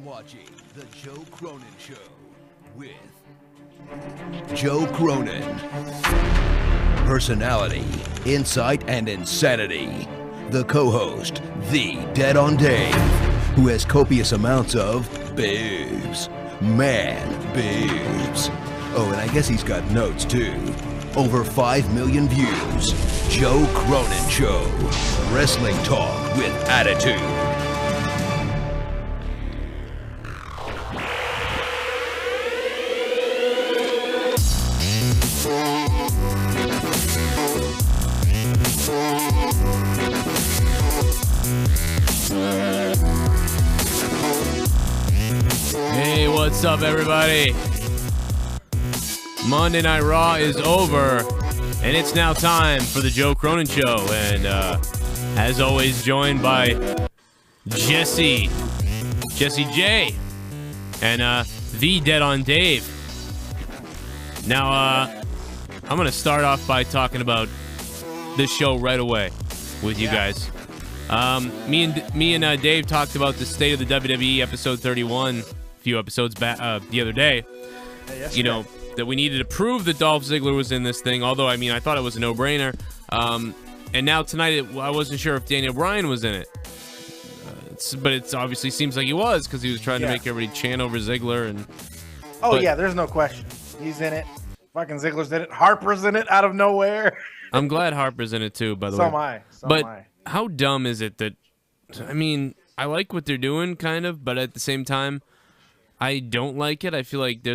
watching The Joe Cronin Show with Joe Cronin. Personality, insight, and insanity. The co-host, The Dead on Dave, who has copious amounts of babes. Man babes. Oh, and I guess he's got notes, too. Over 5 million views. Joe Cronin Show. Wrestling talk with attitude. Hey, what's up, everybody? Monday Night Raw is over, and it's now time for the Joe Cronin Show. And as always, joined by Jesse J, and The Dead on Dave. Now, I'm going to start off by talking about this show right away with you guys. Me and Dave talked about the State of the WWE episode 31 a few episodes back the other day. You know, that we needed to prove that Dolph Ziggler was in this thing, although, I mean, I thought it was a no-brainer. And now tonight, I wasn't sure if Daniel Bryan was in it. But it obviously seems like he was, because he was trying to make everybody chant over Ziggler. Yeah, there's no question. He's in it. Fucking Ziggler's in it. Harper's in it out of nowhere. I'm glad Harper's in it, too, by the way. So am I. How dumb is it that, I mean, I like what they're doing, kind of, but at the same time, I don't like it. I feel like I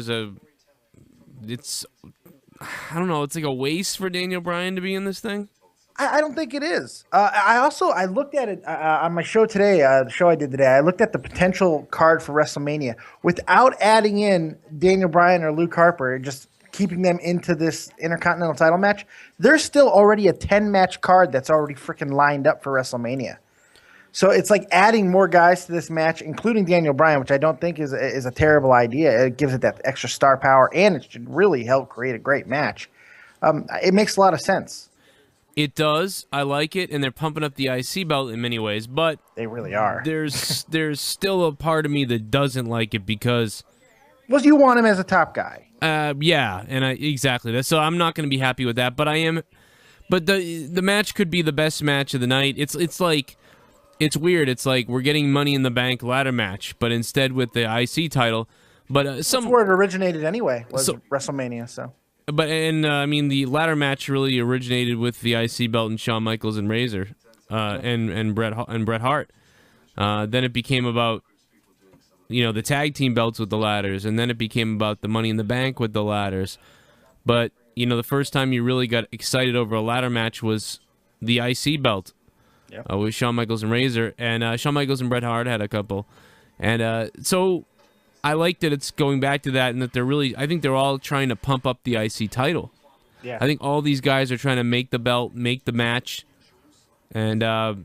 don't know, it's like a waste for Daniel Bryan to be in this thing. I don't think it is. I looked at it on my show today, the show I did today. I looked at the potential card for WrestleMania without adding in Daniel Bryan or Luke Harper, just keeping them into this Intercontinental title match. There's still already a 10-match card that's already freaking lined up for WrestleMania. So it's like adding more guys to this match, including Daniel Bryan, which I don't think is a terrible idea. It gives it that extra star power, and it should really help create a great match. It makes a lot of sense. It does. I like it, and they're pumping up the IC belt in many ways, but they really are. There's still a part of me that doesn't like it because, well, you want him as a top guy. Yeah, and exactly. So I'm not going to be happy with that, but I am. But the match could be the best match of the night. It's like. It's weird. It's like we're getting Money in the Bank ladder match, but instead with the IC title. But that's where it originated anyway, was WrestleMania. So, but I mean, the ladder match really originated with the IC belt and Shawn Michaels and Razor, and Bret Hart. Then it became about, the tag team belts with the ladders, and then it became about the Money in the Bank with the ladders. But the first time you really got excited over a ladder match was the IC belt. With Shawn Michaels and Razor, and Shawn Michaels and Bret Hart had a couple, and so I like that it's going back to that, and that I think they're all trying to pump up the IC title. Yeah, I think all these guys are trying to make the belt, make the match, and I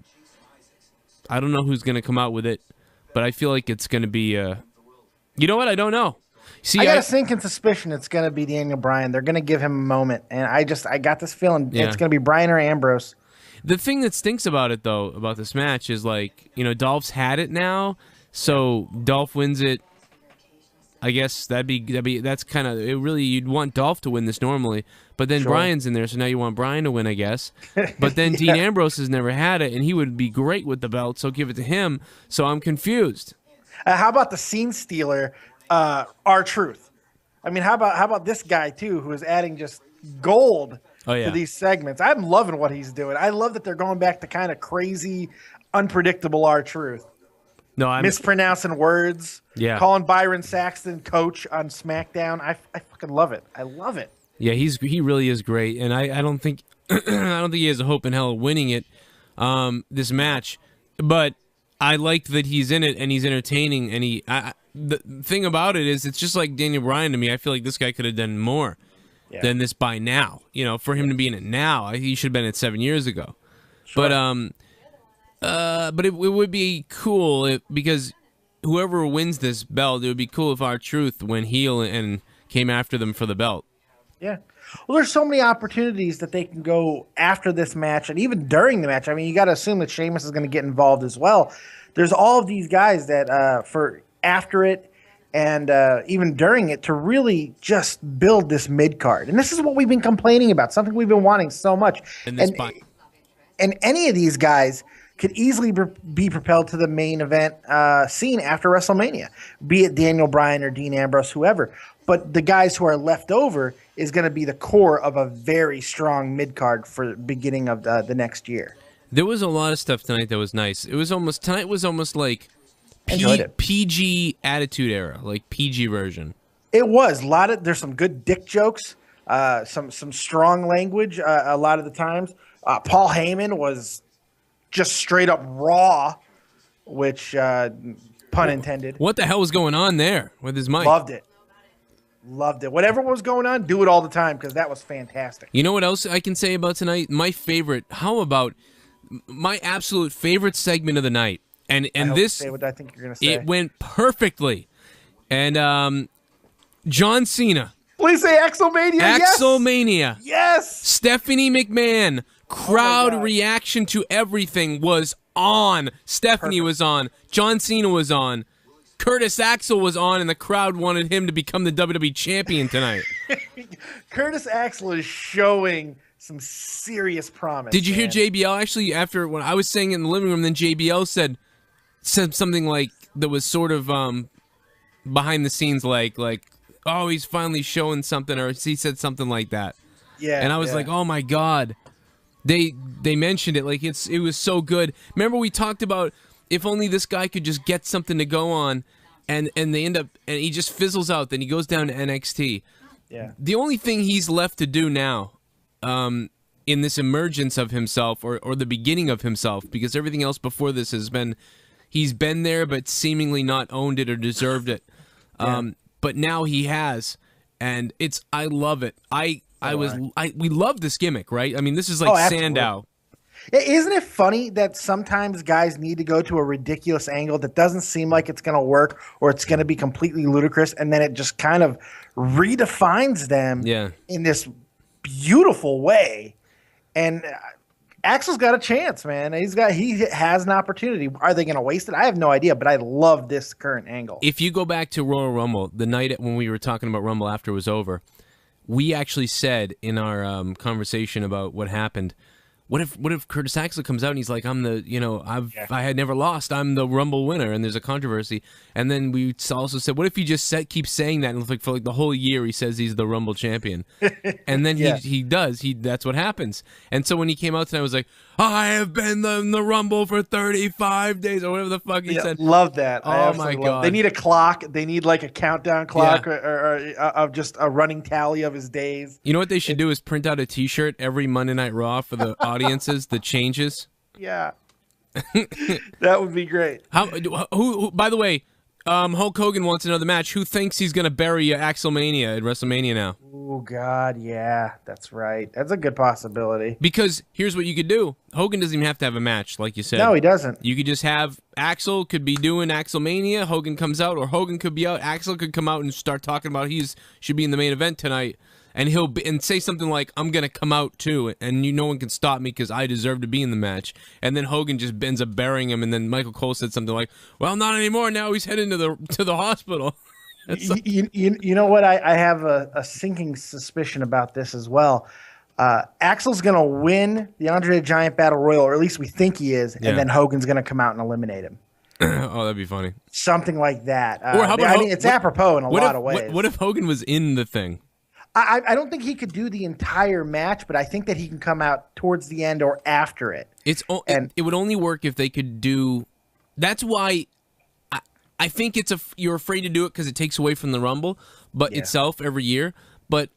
don't know who's going to come out with it, but I feel like it's going to be. You know what? I don't know. See, I got a sinking suspicion it's going to be Daniel Bryan. They're going to give him a moment, and I got this feeling it's going to be Bryan or Ambrose. The thing that stinks about it, though, about this match is, like, Dolph's had it now, so Dolph wins it. I guess that's kind of it. Really, you'd want Dolph to win this normally, but then Bryan's in there, so now you want Bryan to win, I guess. But then Dean Ambrose has never had it, and he would be great with the belt, so give it to him. So I'm confused. How about the scene stealer, R-Truth? I mean, how about this guy too, who is adding just gold to these segments? I'm loving what he's doing. I love that they're going back to kind of crazy, unpredictable R-Truth. No, I'm mispronouncing words. Yeah, calling Byron Saxton coach on SmackDown. I fucking love it. I love it. Yeah, he really is great, and I don't think I don't think he has a hope in hell of winning it, this match. But I liked that he's in it and he's entertaining. And the thing about it is, it's just like Daniel Bryan to me. I feel like this guy could have done more than this by now. For him to be in it now, he should have been in it 7 years ago. Sure. But it would be cool because whoever wins this belt, it would be cool if R-Truth went heel and came after them for the belt. Yeah. Well, there's so many opportunities that they can go after this match and even during the match. I mean, you got to assume that Sheamus is going to get involved as well. There's all of these guys that for after it and even during it to really just build this mid card. And this is what we've been complaining about, something we've been wanting so much. And any of these guys could easily be propelled to the main event scene after WrestleMania, be it Daniel Bryan or Dean Ambrose, whoever. But the guys who are left over is going to be the core of a very strong mid card for the beginning of the next year. There was a lot of stuff tonight that was nice. Tonight was almost like PG Attitude Era, like PG version. It was there's some good dick jokes, some strong language a lot of the times. Paul Heyman was just straight up raw, which pun intended. What the hell was going on there with his mic? Loved it. Whatever was going on, do it all the time because that was fantastic. You know what else I can say about tonight? My favorite. How about my absolute favorite segment of the night? And this, say what I think you're going to say. It went perfectly. And John Cena. Please say Axelmania. Axelmania. Yes. Stephanie McMahon. Crowd reaction to everything was on. Stephanie was on. John Cena was on. Curtis Axel was on, and the crowd wanted him to become the WWE champion tonight. Curtis Axel is showing some serious promise. Did you hear JBL? Actually, after when I was saying it in the living room, then JBL said something like that was sort of behind the scenes, like oh, he's finally showing something, or he said something like that. Yeah. And I was like, oh my God. They mentioned it like it was so good. Remember we talked about if only this guy could just get something to go on, and they end up and he just fizzles out. Then he goes down to NXT. Yeah. The only thing he's left to do now, in this emergence of himself or the beginning of himself, because everything else before this has been he's been there but seemingly not owned it or deserved it. But now he has, and I love it. We love this gimmick, right? I mean, this is like Sandow. Isn't it funny that sometimes guys need to go to a ridiculous angle that doesn't seem like it's going to work or it's going to be completely ludicrous, and then it just kind of redefines them in this beautiful way. And Axel's got a chance, man. He has an opportunity. Are they going to waste it? I have no idea, but I love this current angle. If you go back to Royal Rumble, the night when we were talking about Rumble after it was over, we actually said in our conversation about what happened, what if Curtis Axel comes out and he's like, I had never lost, I'm the Rumble winner, and there's a controversy. And then we also said, what if he just keeps saying that, and for like the whole year he says he's the Rumble champion, and then he does. That's what happens. And so when he came out tonight, I was like, I have been in the Rumble for 35 days, or whatever the fuck he said. Love that. Oh my God. They need a clock. They need like a countdown clock or of just a running tally of his days. You know what they should do is print out a T-shirt every Monday Night Raw for the audiences, the changes. Yeah. That would be great. Who by the way, Hulk Hogan wants another match. Who thinks he's going to bury Axelmania at WrestleMania now? Oh, God, yeah, that's right. That's a good possibility. Because here's what you could do. Hogan doesn't even have to have a match, like you said. No, he doesn't. You could just have Axel could be doing Axelmania, Hogan comes out, or Hogan could be out, Axel could come out and start talking about should be in the main event tonight, and and say something like, I'm going to come out too, and no one can stop me because I deserve to be in the match. And then Hogan just ends up burying him, and then Michael Cole said something like, well, not anymore, now he's heading to the hospital. You know what? I have a sinking suspicion about this as well. Axel's going to win the Andre the Giant Battle Royal, or at least we think he is, and then Hogan's going to come out and eliminate him. Oh, that'd be funny. Something like that. Or how about it's apropos in a lot of ways. What if Hogan was in the thing? I don't think he could do the entire match, but I think that he can come out towards the end or after it. It would only work if they could do. That's why I think you're afraid to do it because it takes away from the Rumble, itself every year. But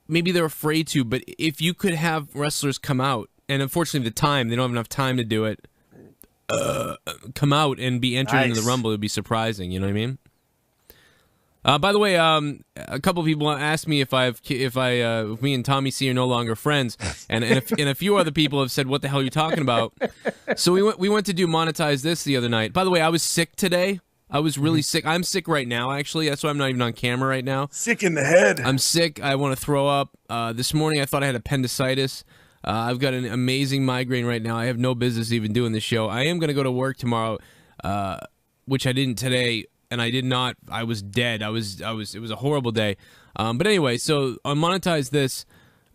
maybe they're afraid to. But if you could have wrestlers come out, and unfortunately they don't have enough time to do it, come out and be entered into the Rumble, it would be surprising. You know what I mean? By the way, a couple of people asked me if me and Tommy C are no longer friends, and a few other people have said, "What the hell are you talking about?" So we went to do Monetize This the other night. By the way, I was sick today. I was really sick. I'm sick right now, actually. That's why I'm not even on camera right now. Sick in the head. I'm sick. I want to throw up. This morning I thought I had appendicitis. I've got an amazing migraine right now. I have no business even doing this show. I am going to go to work tomorrow, which I didn't today. and I did not. I was dead. It was a horrible day. But anyway, so on Monetize This,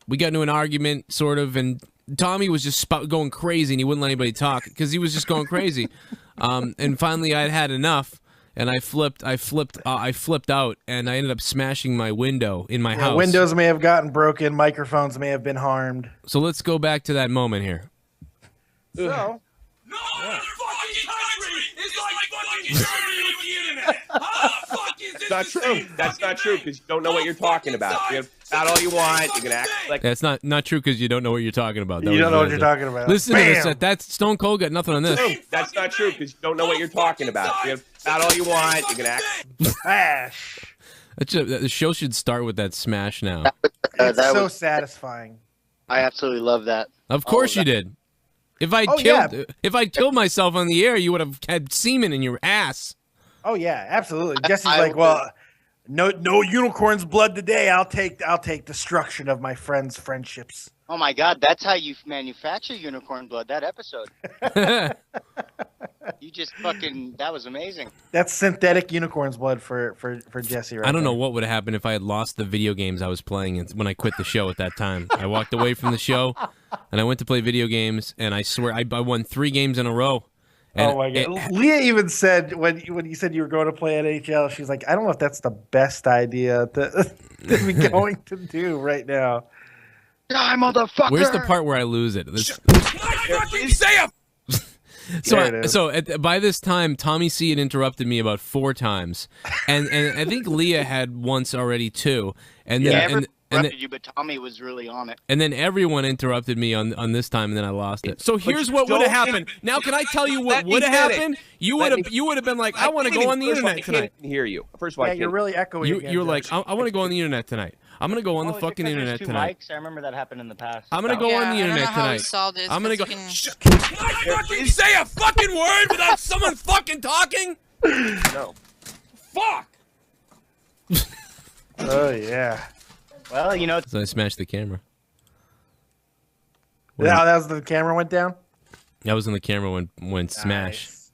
we got into an argument, sort of, and Tommy was just going crazy, and he wouldn't let anybody talk because he was just going crazy. And finally, I'd had enough, and I flipped out, and I ended up smashing my window in my house. Windows may have gotten broken, microphones may have been harmed. So let's go back to that moment here. So, No fucking country is like fucking Germany with the internet. How the fuck is this? That's not true. That's not true because you don't know what you're talking about. You're about all you want. You're gonna act like That's not true because you don't know what you're talking about. you don't know what you're talking about. Listen to this. That's Stone Cold got nothing on this. that's not true because you don't know what you're talking about. You're about all you want. You're gonna act. Smash. The show should start with that smash now. It's so satisfying. I absolutely love that. Of course you did. If I'd killed myself on the air, you would have had semen in your ass. Oh yeah, absolutely. Jesse's like, well, no unicorn's blood today. I'll take destruction of my friends' friendships. Oh my God, that's how you manufacture unicorn blood. That episode. You just fucking. That was amazing. That's synthetic unicorn's blood for Jesse. Right. I don't know there. what would have happened if I had lost the video games I was playing when I quit the show at that time. I walked away from the show, and I went to play video games, and I swear I won 3 games in a row. And oh my God! Leah even said when you said you were going to play NHL, she's like, I don't know if that's the best idea to be going to do right now. Die, motherfucker! Where's the part where I lose it? By this time, Tommy C had interrupted me about 4 times, and I think Leah had once already too, and then interrupted you, but Tommy was really on it. And then everyone interrupted me on this time, and then I lost it. So here's what would have happened. Now, can I tell you what would have happened? You would have been like, I want to go on the internet tonight. I can't hear you. First of all, you're really echoing. You're like, I want to go on the internet tonight. I'm gonna go on the fucking internet tonight. Mics? I remember that happened in the past. I'm gonna go on the internet tonight. I'm gonna go. Can I fucking say a fucking word without someone fucking talking? No. Fuck. Oh yeah. Well, you know. So I smashed the camera. Yeah, that was the camera went down. That was when the camera went smash. Nice.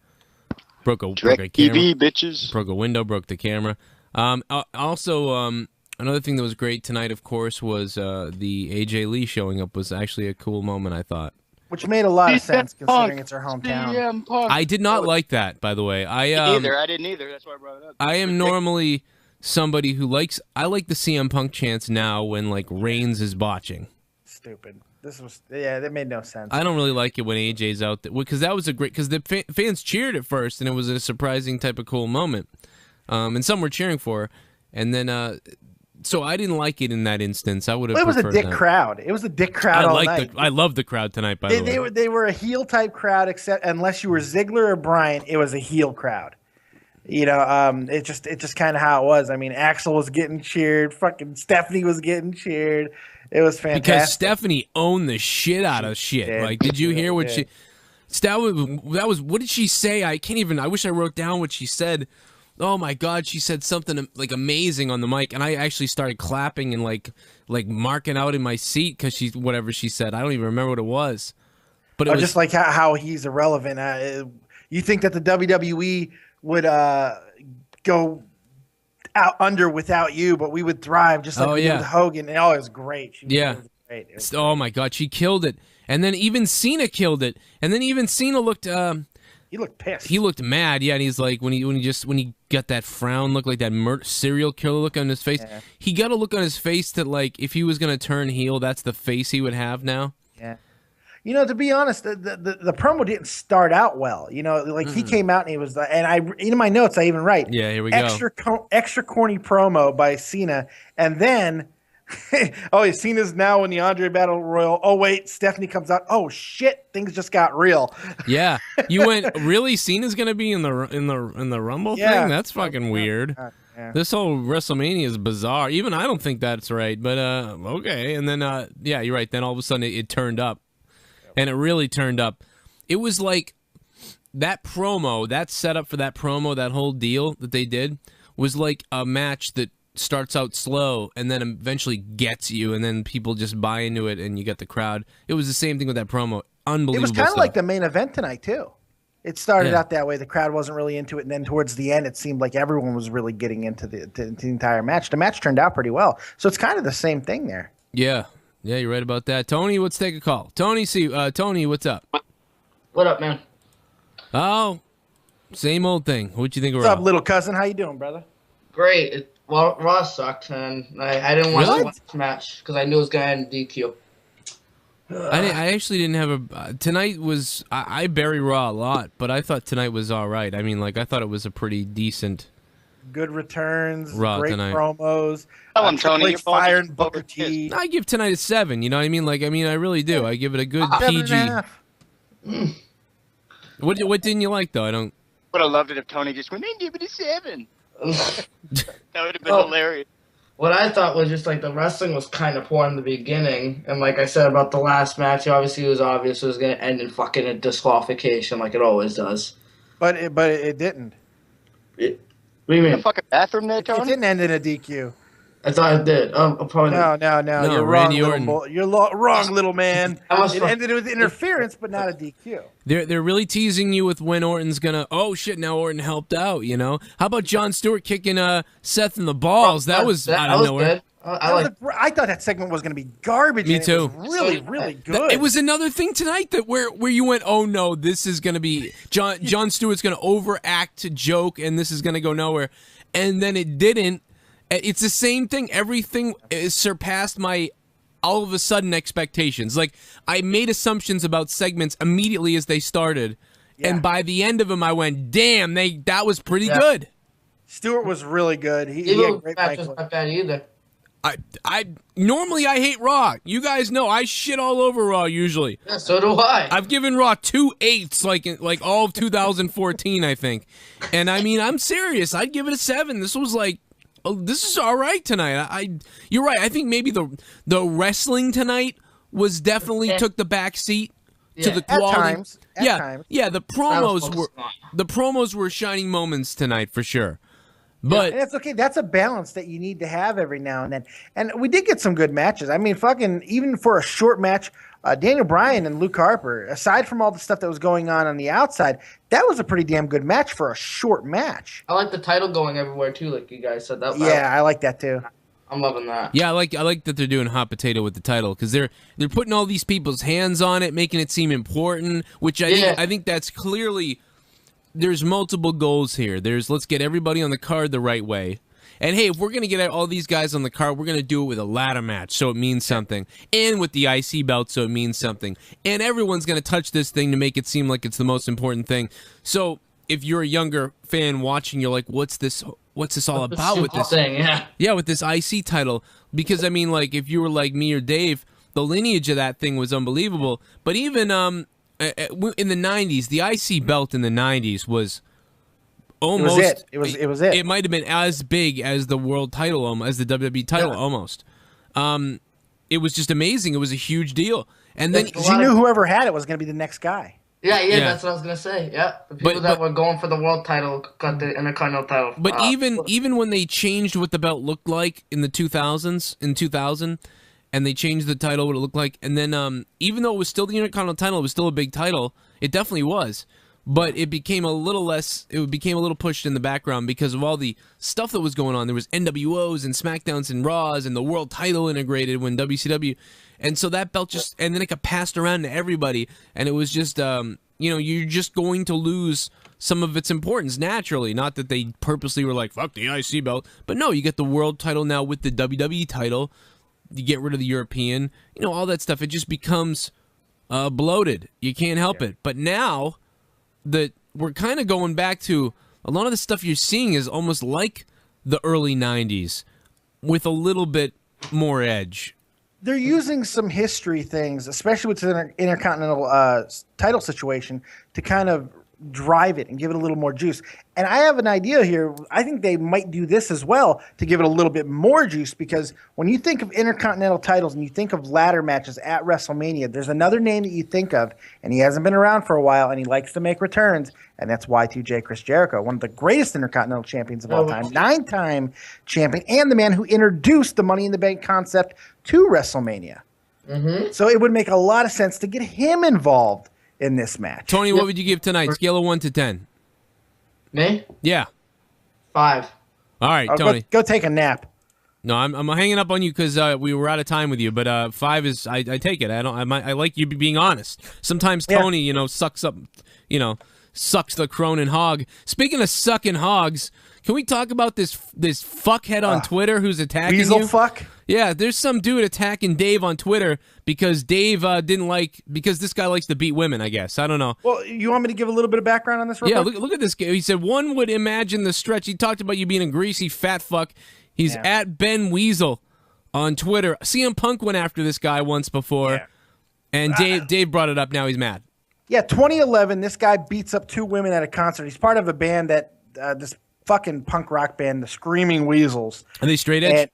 Broke a Direct camera. TV, bitches. Broke a window. Broke the camera. Also, another thing that was great tonight, of course, was the AJ Lee showing up was actually a cool moment, I thought. Which made a lot of sense considering it's her hometown. I did not like that, by the way. I didn't either. That's why I brought it up. I am normally somebody who I like the CM Punk chants now when like Reigns is botching. Stupid. That made no sense. I don't really like it when AJ's out there because that was because the fans cheered at first and it was a surprising type of cool moment. And some were cheering for her. And then, so I didn't like it in that instance. I would have. It was a dick crowd. It was a dick crowd all night. I loved the crowd tonight. By the way, they were a heel type crowd, except unless you were Ziggler or Bryan, it was a heel crowd. You know, it just kind of how it was. I mean, Axel was getting cheered. Fucking Stephanie was getting cheered. It was fantastic because Stephanie owned the shit out of shit. Like, did you hear what she? That was what did she say? I can't even. I wish I wrote down what she said. Oh my God, she said something like amazing on the mic, and I actually started clapping and like marking out in my seat because whatever she said. I don't even remember what it was. But it was just like how he's irrelevant. You think that the WWE would go out under without you, but we would thrive just like we did with Hogan. And it was great. It was great. Oh my God, she killed it. And then even Cena killed it. And then even Cena looked. He looked pissed. He looked mad, yeah. And he's like, when he got that frown look, like that serial killer look on his face, he got a look on his face that, like, if he was gonna turn heel, that's the face he would have now. Yeah. You know, to be honest, the promo didn't start out well. You know, like he came out and he was, and in my notes I even write, yeah, here we go, extra corny promo by Cena, and then. Oh, Cena's now in the Andre Battle Royal. Oh wait, Stephanie comes out. Oh shit, things just got real. Yeah, you went really. Cena's gonna be in the Rumble thing. That's fucking weird. Yeah. This whole WrestleMania is bizarre. Even I don't think that's right. But okay. And then yeah, you're right. Then all of a sudden it turned up, and it really turned up. It was like that promo, that setup for that promo, that whole deal that they did was like a match that starts out slow and then eventually gets you, and then people just buy into it and you get the crowd. It was the same thing with that promo. Unbelievable. It was kind of like the main event tonight too. It started out that way. The crowd wasn't really into it, and then towards the end, it seemed like everyone was really getting into the entire match. The match turned out pretty well, so it's kind of the same thing there. Yeah, you're right about that. Tony, let's take a call. Tony, Tony, what's up? What up, man? Oh, same old thing. What you think of What's Raw? up, little cousin? How you doing, brother? Great. Well, Raw sucked, and I didn't watch the last match because I knew it was going to end DQ. I actually didn't have a tonight was I bury Raw a lot, but I thought tonight was all right. I mean, like I thought it was a pretty decent good returns, Raw great tonight. Promos. Tony, you're firing Booker T. I give tonight a 7. You know what I mean? Like I really do. I give it a good PG. 7.5. What didn't you like though? I don't. Would have loved it if Tony just went and give it a 7. That would have been hilarious. What I thought was just like the wrestling was kind of poor in the beginning, and like I said about the last match, obviously it was obvious it was going to end in fucking a disqualification, like it always does. But it didn't. What do you mean? The fucking bathroom there, It Tony? didn't end in a DQ. I thought it did. Probably No. You're Randy wrong, Orton. You're wrong, little man. It ended with interference, but not a DQ. They're really teasing you with when Orton's gonna. Oh shit! Now Orton helped out. You know. How about Jon Stewart kicking Seth in the balls? That was out of nowhere. Good. I thought that segment was going to be garbage. Me and too. It was really, really good. It was another thing tonight that where you went, oh no, this is gonna be Jon Stewart's gonna overact to joke, and this is gonna go nowhere, and then it didn't. It's the same thing. Everything surpassed my all of a sudden expectations. Like I made assumptions about segments immediately as they started, and by the end of them, I went, damn, that was pretty good. Stewart was really good. He Even had great match was not bad either. I normally I hate Raw. You guys know I shit all over Raw usually. Yeah, so do I. I've given Raw 2 8s like all of 2014, I think. And I mean, I'm serious. I'd give it a 7. This was like, oh, this is all right tonight. You're right. I think maybe the wrestling tonight was definitely took the back seat to the quality. At times. Yeah. The promos were shining moments tonight for sure. But and that's okay. That's a balance that you need to have every now and then. And we did get some good matches. I mean, fucking even for a short match, Daniel Bryan and Luke Harper, aside from all the stuff that was going on the outside, that was a pretty damn good match for a short match. I like the title going everywhere too, like you guys said. I like that too. I'm loving that. Yeah, I like that they're doing hot potato with the title because they're putting all these people's hands on it, making it seem important. Which I think that's clearly. There's multiple goals here. Let's get everybody on the card the right way. And hey, if we're going to get all these guys on the card, we're going to do it with a ladder match so it means something. And with the IC belt so it means something. And everyone's going to touch this thing to make it seem like it's the most important thing. So if you're a younger fan watching, you're like, what's this all about with this thing? Yeah, with this IC title? Because I mean, like if you were like me or Dave, the lineage of that thing was unbelievable. But even in the 90s, the IC belt in the 90s was almost it was it. It might have been as big as the world title, as the WWE title almost. It was just amazing. It was a huge deal. And then you knew whoever had it was going to be the next guy. Yeah, that's what I was gonna say. Yeah, the people that were going for the world title got the Intercontinental title. But even when they changed what the belt looked like in the 2000, and they changed the title, what it looked like, and then even though it was still the Intercontinental title, it was still a big title. It definitely was, but it became a little less. It became a little pushed in the background because of all the stuff that was going on. There was NWOs and SmackDowns and Raws and the world title integrated when WCW, and so that belt just and then it got passed around to everybody, and it was just you're just going to lose some of its importance naturally. Not that they purposely were like fuck the IC belt, but no, you get the world title now with the WWE title. You get rid of the European, all that stuff. It just becomes bloated. You can't help it. But now that we're kind of going back to a lot of the stuff you're seeing is almost like the early 90s with a little bit more edge. They're using some history things, especially with the Intercontinental title situation, to kind of drive it and give it a little more juice. And I have an idea here. I think they might do this as well to give it a little bit more juice, because when you think of Intercontinental titles and you think of ladder matches at WrestleMania, there's another name that you think of, and he hasn't been around for a while, and he likes to make returns, and that's Y2J Chris Jericho, one of the greatest Intercontinental champions of all time, 9-time champion, and the man who introduced the Money in the Bank concept to WrestleMania. So it would make a lot of sense to get him involved in this match. Tony, what would you give tonight? Scale of 1 to 10. Me? Yeah. 5. All right, Oh, Tony. go take a nap. No, I'm hanging up on you because we were out of time with you. But 5 is I take it. I like you being honest. Sometimes Tony, sucks up, sucks the Cronin hog. Speaking of sucking hogs, can we talk about this fuckhead on Twitter who's attacking Weasel you? fuck? Yeah, there's some dude attacking Dave on Twitter because Dave because this guy likes to beat women, I guess. I don't know. Well, you want me to give a little bit of background on this real quick? Look at this guy. He said, one would imagine the stretch. He talked about you being a greasy fat fuck. He's at Ben Weasel on Twitter. CM Punk went after this guy once before, and Dave brought it up. Now he's mad. Yeah, 2011, this guy beats up 2 women at a concert. He's part of a band that this fucking punk rock band, the Screaming Weasels. Are they straight edge? And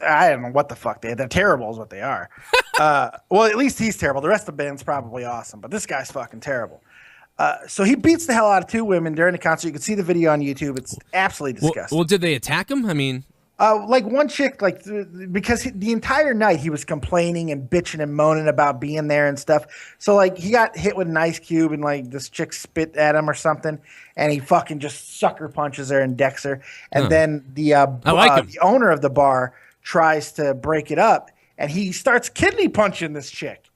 I don't know what the fuck they're terrible is what they are. Well, at least he's terrible. The rest of the band's probably awesome, but this guy's fucking terrible. So he beats the hell out of 2 women during the concert. You can see the video on YouTube. It's absolutely disgusting. Well, did they attack him? I mean, like one chick, because the entire night he was complaining and bitching and moaning about being there and stuff. So he got hit with an ice cube and this chick spit at him or something, and he fucking just sucker punches her and decks her. And then the owner of the bar tries to break it up, and he starts kidney punching this chick.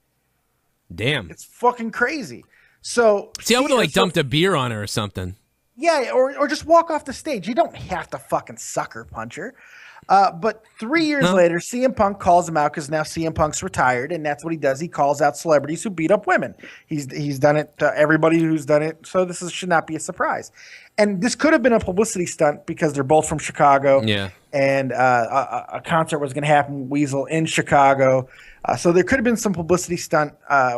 Damn, it's fucking crazy. So see, I would have dumped a beer on her or something. Yeah, or just walk off the stage. You don't have to fucking sucker punch her. But 3 years later, CM Punk calls him out because now CM Punk's retired, and that's what he does. He calls out celebrities who beat up women. He's done it to everybody who's done it, so this should not be a surprise. And this could have been a publicity stunt because they're both from Chicago. Yeah. And a concert was going to happen with Weasel in Chicago. So there could have been some publicity stunt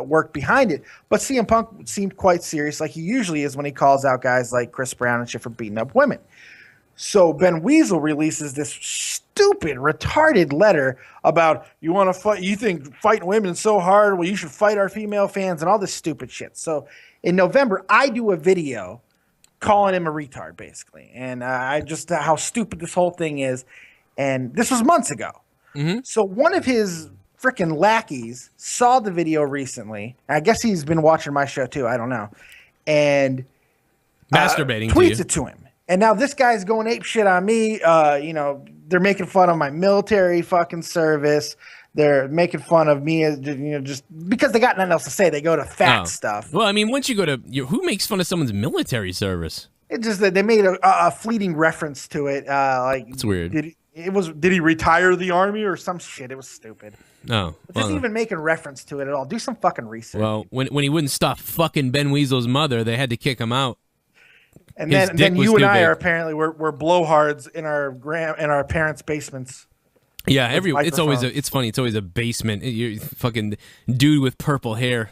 work behind it. But CM Punk seemed quite serious, like he usually is when he calls out guys like Chris Brown and shit for beating up women. So Ben Weasel releases this stupid, retarded letter about you want to fight. You think fighting women is so hard? Well, you should fight our female fans and all this stupid shit. So in November, I do a video calling him a retard, basically, and I just how stupid this whole thing is. And this was months ago. Mm-hmm. So one of his freaking lackeys saw the video recently. I guess he's been watching my show too. I don't know, and masturbating tweets it to him. And now this guy's going ape shit on me. They're making fun of my military fucking service. They're making fun of me, just because they got nothing else to say. They go to fat stuff. Well, I mean, once you go to who makes fun of someone's military service? It's just that they made a fleeting reference to it. It's weird. Did he retire the army or some shit? It was stupid. No, it doesn't even make a reference to it at all. Do some fucking research. Well, when he wouldn't stop fucking Ben Weasel's mother, they had to kick him out. And then you and I are apparently we're blowhards in our parents' basements. Yeah, it's funny. It's always a basement. You're fucking dude with purple hair.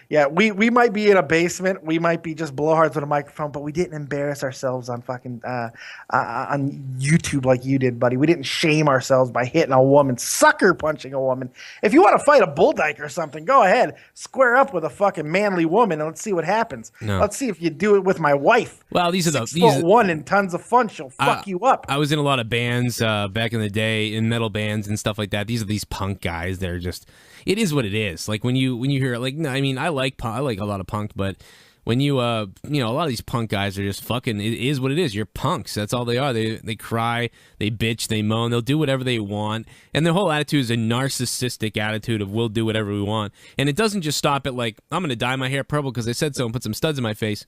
Yeah. We might be in a basement. We might be just blowhards with a microphone, but we didn't embarrass ourselves on fucking on YouTube like you did, buddy. We didn't shame ourselves by hitting a woman, sucker punching a woman. If you want to fight a bull dyke or something, go ahead, square up with a fucking manly woman, and let's see what happens. No. Let's see if you do it with my wife. Well, these are 6'1" and tons of fun. She'll fuck you up. I was in a lot of bands back in the day, in metal bands and stuff like that. These are these punk guys. They're just. It is what it is. Like when you hear I mean, I like a lot of punk, but when a lot of these punk guys are just fucking. It is what it is. You're punks. That's all they are. They cry, they bitch, they moan, they'll do whatever they want, and their whole attitude is a narcissistic attitude of we'll do whatever we want, and it doesn't just stop at like I'm gonna dye my hair purple because they said so and put some studs in my face.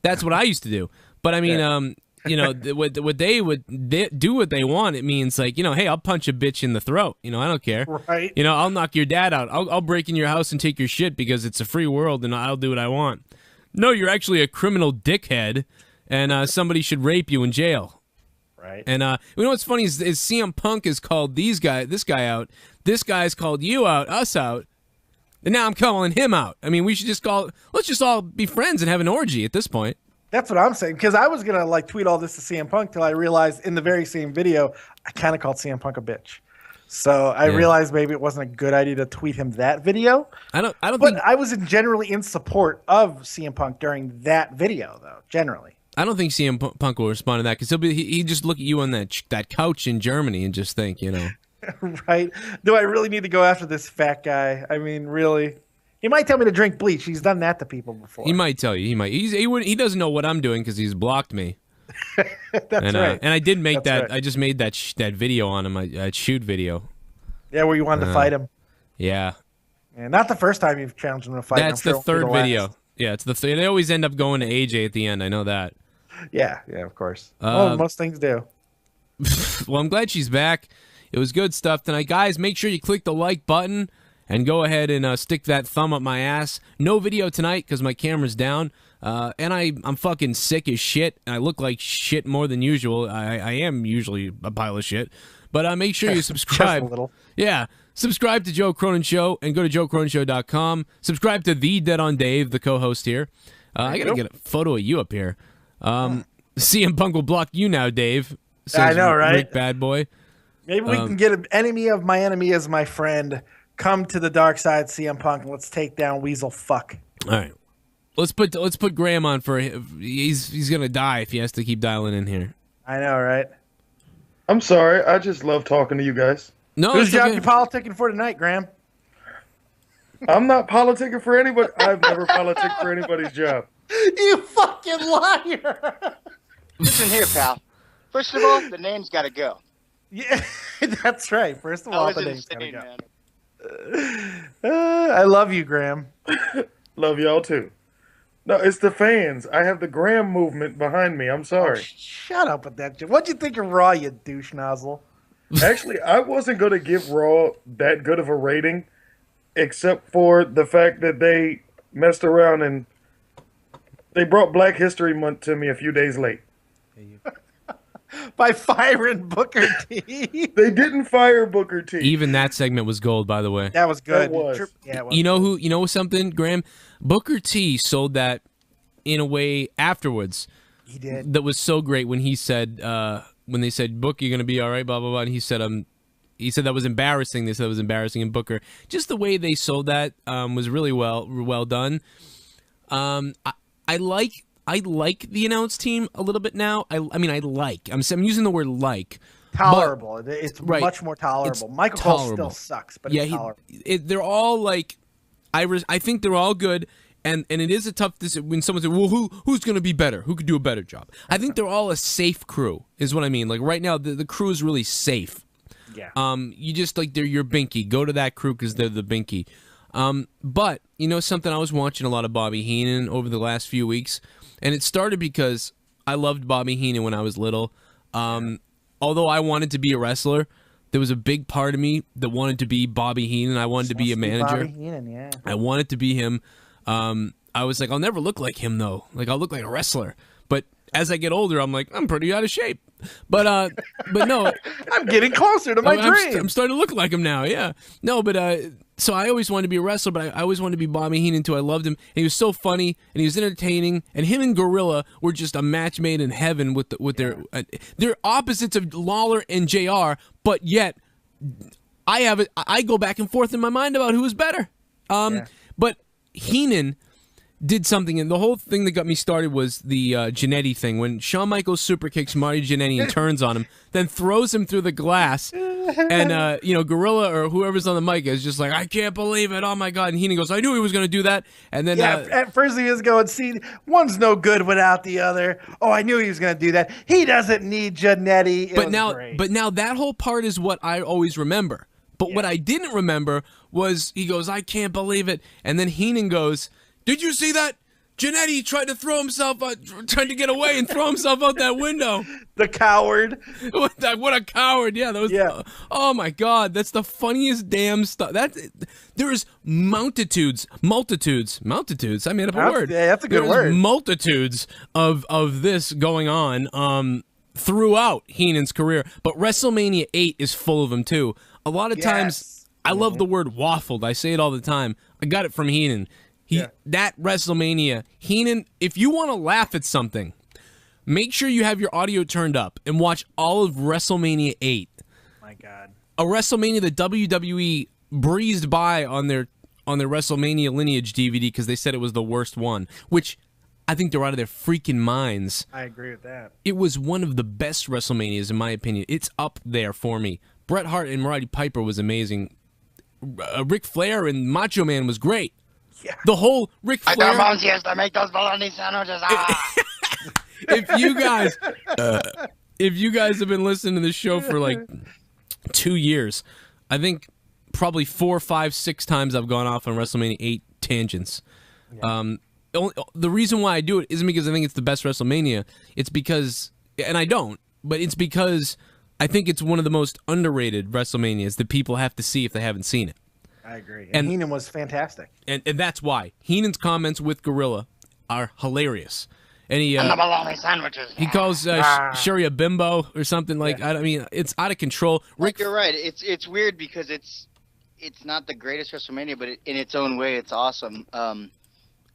That's what I used to do. But I mean, what they do what they want. It means like, hey, I'll punch a bitch in the throat. I don't care. Right. I'll knock your dad out. I'll break in your house and take your shit because it's a free world and I'll do what I want. No, you're actually a criminal dickhead, and somebody should rape you in jail. Right. And what's funny is CM Punk has called this guy out. This guy's called you out, us out, and now I'm calling him out. I mean, let's just all be friends and have an orgy at this point. That's what I'm saying, because I was going to tweet all this to CM Punk till I realized in the very same video, I kind of called CM Punk a bitch. So I realized maybe it wasn't a good idea to tweet him that video. But I was generally in support of CM Punk during that video, though, generally. I don't think CM Punk will respond to that because he just look at you on that couch in Germany and just think, Right? Do I really need to go after this fat guy? I mean, really? He might tell me to drink bleach. He's done that to people before. He might tell you. He might. He doesn't know what I'm doing because he's blocked me. That's right. And I did make That's that. right. I just made that video on him. That shoot video. Yeah, where you wanted to fight him. Yeah. Yeah, not the first time you've challenged him to fight. That's the third video. Yeah, it's the. They always end up going to AJ at the end. I know that. Yeah, of course. Most things do. Well, I'm glad she's back. It was good stuff tonight. Guys, make sure you click the like button and go ahead and stick that thumb up my ass. No video tonight because my camera's down. And I'm fucking sick as shit. I look like shit more than usual. I am usually a pile of shit. But make sure you subscribe. Just a little. Yeah. Subscribe to Joe Cronin Show and go to joecroninshow.com. Subscribe to The Dead on Dave, the co-host here. I got to get a photo of you up here. CM Punk will block you now, Dave. I know, right? Rick Bad Boy. Maybe we can get an enemy of my enemy as my friend. Come to the dark side, CM Punk, and let's take down Weasel Fuck. All right. Let's put Graham on for he's gonna die if he has to keep dialing in here. I know, right? I'm sorry. I just love talking to you guys. No, Whose it's job okay. you politicking for tonight, Graham? I'm not politicking for anybody. I've never politicked for anybody's job. You fucking liar! Listen here, pal. First of all, the name's got to go. Yeah, that's right. First of That all, was the name's gotta insane, go. man. I love you, Graham. Love y'all too. No, it's the fans. I have the Graham movement behind me. I'm sorry. Shut up with that. What'd you think of Raw, you douche nozzle? Actually, I wasn't going to give Raw that good of a rating, except for the fact that they messed around and they brought Black History Month to me a few days late. By firing Booker T. They didn't fire Booker T. Even that segment was gold, by the way. That was good. That was. Yeah, it was. You know something, Graham? Booker T sold that in a way afterwards. He did. That was so great when he said when they said, Book, you're gonna be all right, blah blah blah, and he said that was embarrassing. They said it was embarrassing, and Booker, just the way they sold that was really well done. I like the announce team a little bit now. I'm using the word like. Tolerable. It's right. much more tolerable. It's Michael Cole tolerable. still sucks, but Yeah, it's tolerable. they're all like, I think they're all good, and it is a tough decision when someone says, well, who's going to be better? Who could do a better job? I think they're all a safe crew, is what I mean. Like right now, the crew is really safe. Yeah. You just like they're your binky. Go to that crew because they're the binky. But you know something, I was watching a lot of Bobby Heenan over the last few weeks, and it started because I loved Bobby Heenan when I was little. Although I wanted to be a wrestler, there was a big part of me that wanted to be Bobby Heenan. I wanted to be a manager. Bobby Heenan, yeah. I wanted to be him. I was like, I'll never look like him though. Like I'll look like a wrestler. But as I get older, I'm like, I'm pretty out of shape. But no, I'm getting closer to my dream. I'm starting to look like him now. Yeah. No, but so I always wanted to be a wrestler, but I always wanted to be Bobby Heenan too. I loved him. And he was so funny and he was entertaining. And him and Gorilla were just a match made in heaven with their opposites of Lawler and JR, but yet I go back and forth in my mind about who was better. But Heenan did something, and the whole thing that got me started was the Jannetty thing. When Shawn Michaels super kicks Marty Jannetty and turns on him, then throws him through the glass, and Gorilla or whoever's on the mic is just like, I can't believe it, oh my god, and Heenan goes, I knew he was going to do that, and then at first he was going, see, one's no good without the other. Oh, I knew he was going to do that. He doesn't need Jannetty. But now that whole part is what I always remember. But what I didn't remember was he goes, I can't believe it, and then Heenan goes, did you see that? Jannetty tried to throw himself out, tried to get away and throw himself out that window. The coward. What a coward. Yeah, that was oh my god, that's the funniest damn stuff. There's multitudes. I made up a word. Yeah, that's a good word. Multitudes of this going on throughout Heenan's career, but WrestleMania 8 is full of them too. A lot of times I love the word waffled. I say it all the time. I got it from Heenan. That WrestleMania, Heenan, if you want to laugh at something, make sure you have your audio turned up and watch all of WrestleMania 8. My God. A WrestleMania that WWE breezed by on their WrestleMania Lineage DVD because they said it was the worst one, which I think they're out of their freaking minds. I agree with that. It was one of the best WrestleManias, in my opinion. It's up there for me. Bret Hart and Roddy Piper was amazing. Ric Flair and Macho Man was great. The whole Ric My Flair. mom's used to make those bologna sandwiches. Ah. If you guys have been listening to this show for like 2 years, I think probably 4, 5, 6 times I've gone off on WrestleMania 8 tangents. Yeah. The reason why I do it isn't because I think it's the best WrestleMania. It's because, and I don't, but it's because I think it's one of the most underrated WrestleManias that people have to see if they haven't seen it. I agree. And Heenan was fantastic. And that's why. Heenan's comments with Gorilla are hilarious. And And the bologna sandwiches. he calls Sherry a bimbo or something like. I mean, it's out of control. Like, you're right. It's weird because it's not the greatest WrestleMania, but in its own way, it's awesome.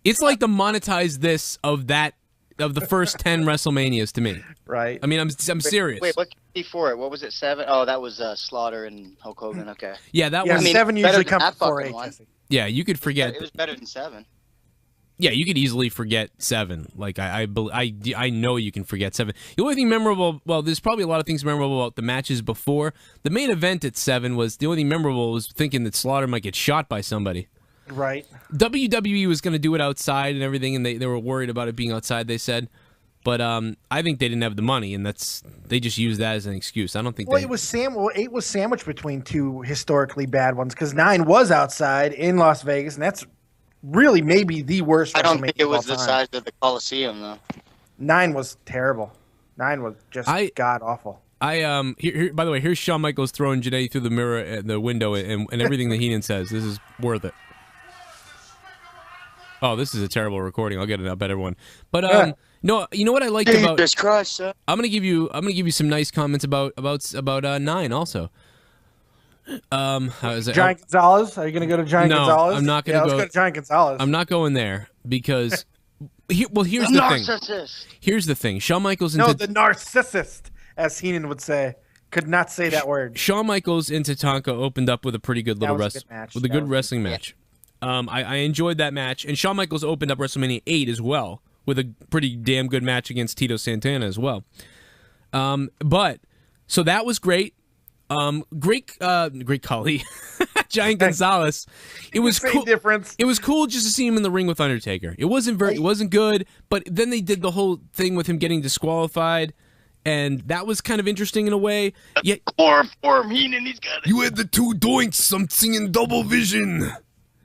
It's like the monetize this of the first 10 WrestleManias to me. Right. I mean, I'm serious. Wait, what before it? What was it? 7? Oh, that was Slaughter and Hulk Hogan. Okay. Yeah, that Yeah, was. I mean, 7 better usually than comes that before fucking 8. one. Jesse. Yeah, you could forget. It was better than 7. Yeah, you could easily forget 7. Like I know you can forget 7. The only thing memorable, well, there's probably a lot of things memorable about the matches before. The main event at 7 was the only thing memorable was thinking that Slaughter might get shot by somebody. Right. WWE was going to do it outside and everything, and they were worried about it being outside. They said, but I think they didn't have the money, and they just used that as an excuse. I don't think. Well, 8 was sandwiched between 2 historically bad ones because 9 was outside in Las Vegas, and that's really maybe the worst. I don't WrestleMania think it of was all the time. size of the Coliseum, though. 9 was terrible. 9 was just god awful. Here, by the way, here's Shawn Michaels throwing Janae through the mirror at the window and everything that Heenan says. This is worth it. Oh, this is a terrible recording. I'll get a better one. But no, you know what I liked about Jesus Christ, sir. I'm gonna give you some nice comments about 9 also. How is it? Giant Gonzalez? Are you going to go to Giant No, Gonzalez? I'm not gonna Let's go- go to Giant Gonzalez. I'm not going there because here's the thing. Narcissist. Here's the thing. Shawn Michaels No, into the narcissist, as Heenan would say, could not say that word. Shawn Michaels into Tonka opened up with a pretty good little was a good match. with a That good was wrestling match. I enjoyed that match, and Shawn Michaels opened up WrestleMania 8 as well with a pretty damn good match against Tito Santana as well. But so that was great. Great Khali, Giant Gonzalez. It was Same cool. difference. It was cool just to see him in the ring with Undertaker. It wasn't good, but then they did the whole thing with him getting disqualified, and that was kind of interesting in a way. Yeah, Chloroform, Heenan, he's got it. You had the 2 doinks, something in double vision.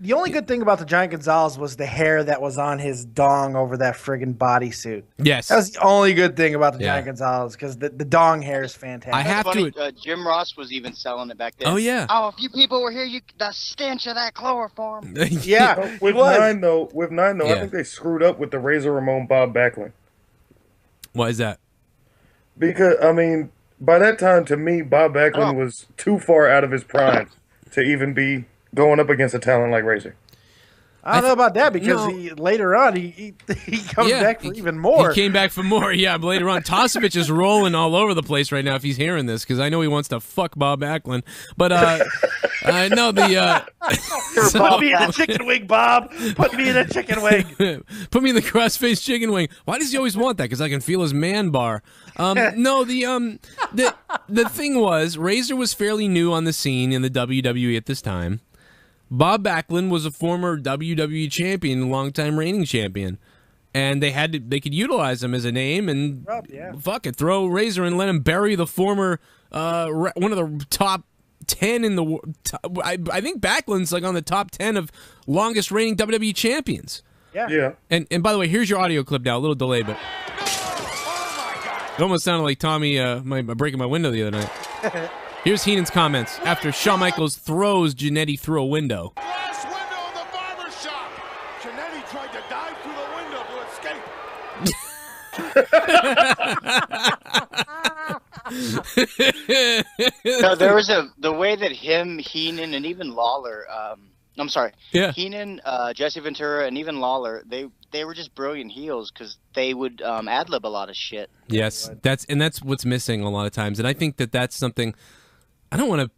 The only good thing about the Giant Gonzalez was the hair that was on his dong over that friggin' bodysuit. yes. That was the only good thing about the Yeah. Giant Gonzalez because the dong hair is fantastic. I have Funny, to. Jim Ross was even selling it back then. Oh yeah. Oh, if you people were here, the stench of that chloroform. Yeah, With it was. 9 though, Yeah. I think they screwed up with the Razor Ramon Bob Backlund. Why is that? Because I mean, by that time to me, Bob Backlund was too far out of his prime to even be going up against a talent like Razor. I don't know about that because No. he later on he comes back for even more. He came back for more. Yeah, but later on, Tosevich is rolling all over the place right now. If he's hearing this, because I know he wants to fuck Bob Backlund. But no, the Put me in a chicken wing, Bob. Put me in a chicken wing. put me in the cross-faced chicken wing. Why does he always want that? Because I can feel his man bar. No, the thing was, Razor was fairly new on the scene in the WWE at this time. Bob Backlund was a former WWE champion, longtime reigning champion, and they could utilize him as a name and fuck it, throw Razor and let him bury the former one of the top 10 in the world. I think Backlund's like on the top 10 of longest reigning WWE champions. Yeah. And by the way, here's your audio clip now. A little delay, but it almost sounded like Tommy breaking my window the other night. Here's Heenan's comments after Shawn Michaels throws Jannetty through a window. Glass window in the barber shop. Jannetty tried to dive through the window to escape. No, there was the way that him, Heenan, and even Lawler. I'm sorry. Yeah. Heenan, Jesse Ventura, and even Lawler. They were just brilliant heels because they would ad lib a lot of shit. Yes, that's what's missing a lot of times, and I think that's something. I don't want to.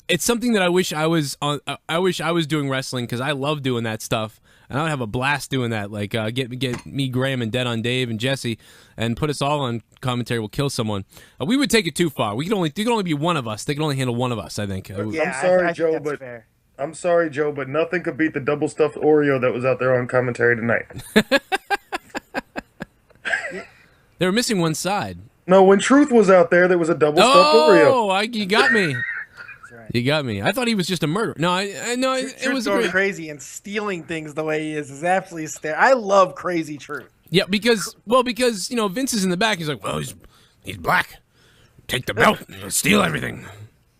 It's something that I wish I was on. I wish I was doing wrestling because I love doing that stuff, and I would have a blast doing that. Like get me, Graham, and Dead on Dave and Jesse, and put us all on commentary. Will kill someone. We would take it too far. There could only be one of us. They could only handle one of us. I think. Yeah, I'm sorry, I think Joe, that's but fair. I'm sorry, Joe, but nothing could beat the double stuffed Oreo that was out there on commentary tonight. They were missing one side. No, when Truth was out there was a double stuffed Oreo. Oh, you got me. You got me. I thought he was just a murderer. No, I know it was going crazy and stealing things the way he is absolutely I love crazy Truth. Yeah, because you know Vince is in the back. He's like, well, he's black. Take the belt, and steal everything.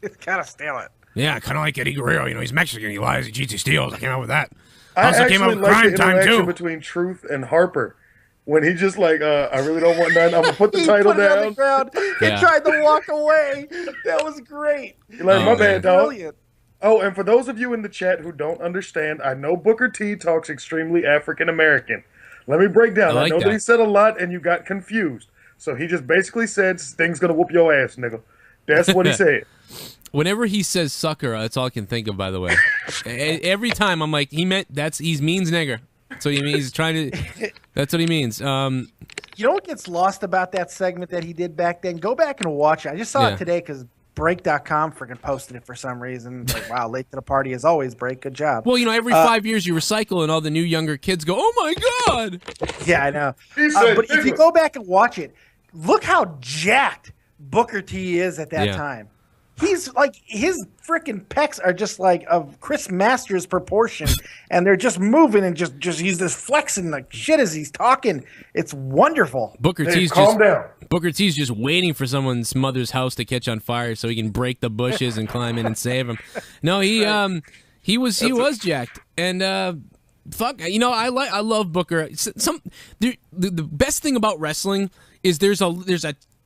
It's kind of steal it. Yeah, kind of like Eddie Guerrero. You know, he's Mexican. He lies, he cheats, he steals. I came out with that. I Also came out with like Crime the Time interaction too. between Truth and Harper. When he just like, I really don't want none. I'm gonna put the He title put it on down. the ground and tried to walk away. That was great. You're like, my bad, dog. Brilliant. Oh, and for those of you in the chat who don't understand, I know Booker T talks extremely African American. Let me break down. I know that he said a lot and you got confused. So he just basically said, Sting's gonna whoop your ass, nigga. That's what he said. Whenever he says sucker, that's all I can think of, by the way. Every time I'm like, he means nigger. That's what he means. He's trying to, that's what he means. You know what gets lost about that segment that he did back then? Go back and watch it. I just saw it today because Break.com freaking posted it for some reason. Like, wow, late to the party as always, Break. Good job. Well, you know, every 5 years you recycle and all the new younger kids go, oh my God. Yeah, I know. But if you go back and watch it, look how jacked Booker T is at that time. He's like, his freaking pecs are just like of Chris Masters proportion, and they're just moving and just he's just flexing like shit as he's talking. It's wonderful. Booker T's just waiting for someone's mother's house to catch on fire so he can break the bushes and climb in and save him. No, he was jacked, and fuck, you know, I love Booker. The best thing about wrestling is there's a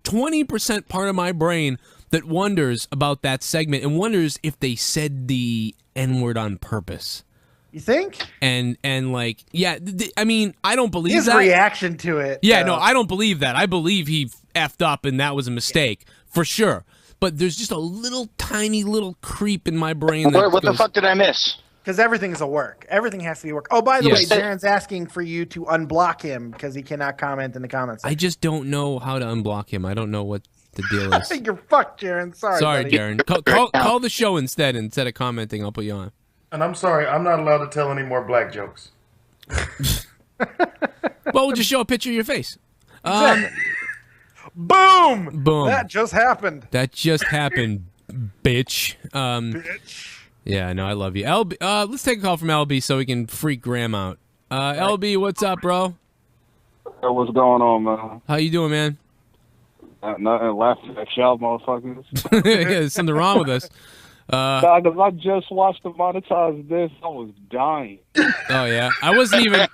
20% part of my brain that wonders about that segment and wonders if they said the N-word on purpose. You think? And like, yeah, I mean, I don't believe his that. reaction to it. Yeah, no, I don't believe that. I believe he effed up and that was a mistake, for sure. But there's just a little tiny little creep in my brain. What the fuck did I miss? Because everything's a work. Everything has to be work. Oh, by the way, Jaren's asking for you to unblock him because he cannot comment in the comments section. I just don't know how to unblock him. I don't know what the deal is. You're fucked, Jaren. Sorry, buddy. Jaren. Call the show instead of commenting. I'll put you on. And I'm sorry, I'm not allowed to tell any more black jokes. Well, we'll just show a picture of your face. Boom! Boom. That just happened. Bitch. Bitch. Yeah, no, I love you. LB, let's take a call from LB so we can freak Graham out. LB, what's up, bro? Hey, what's going on, man? How you doing, man? Nothing, laughing at y'all motherfuckers. Yeah, there's something wrong with us. Because I just watched the monetize this, I was dying. Oh yeah, I wasn't even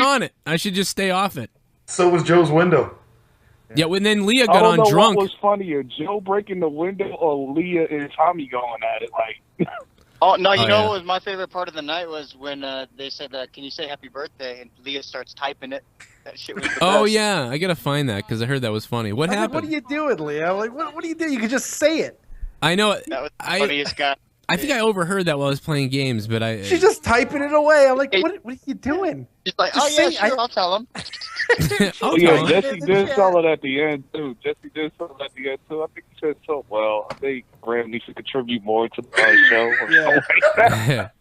on it. I should just stay off it. So was Joe's window. Yeah, when then Leah got on drunk. What was funnier, Joe breaking the window or Leah and Tommy going at it? Like, oh no, you know what was my favorite part of the night was when they said, "Can you say happy birthday?" and Leah starts typing it. That shit was the Oh best. yeah, I gotta find that because I heard that was funny. What happened? Like, what are you doing, Leah? Like, what do you do? You could just say it. I know. That was the funniest guy. I think I overheard that while I was playing games, but She's just typing it away. I'm like, what are you doing? She's like, Just oh yeah, say- sure, I'll tell him. Jesse did sell it at the end too. I think he said so. Well, I think Graham needs to contribute more to the show or something like that.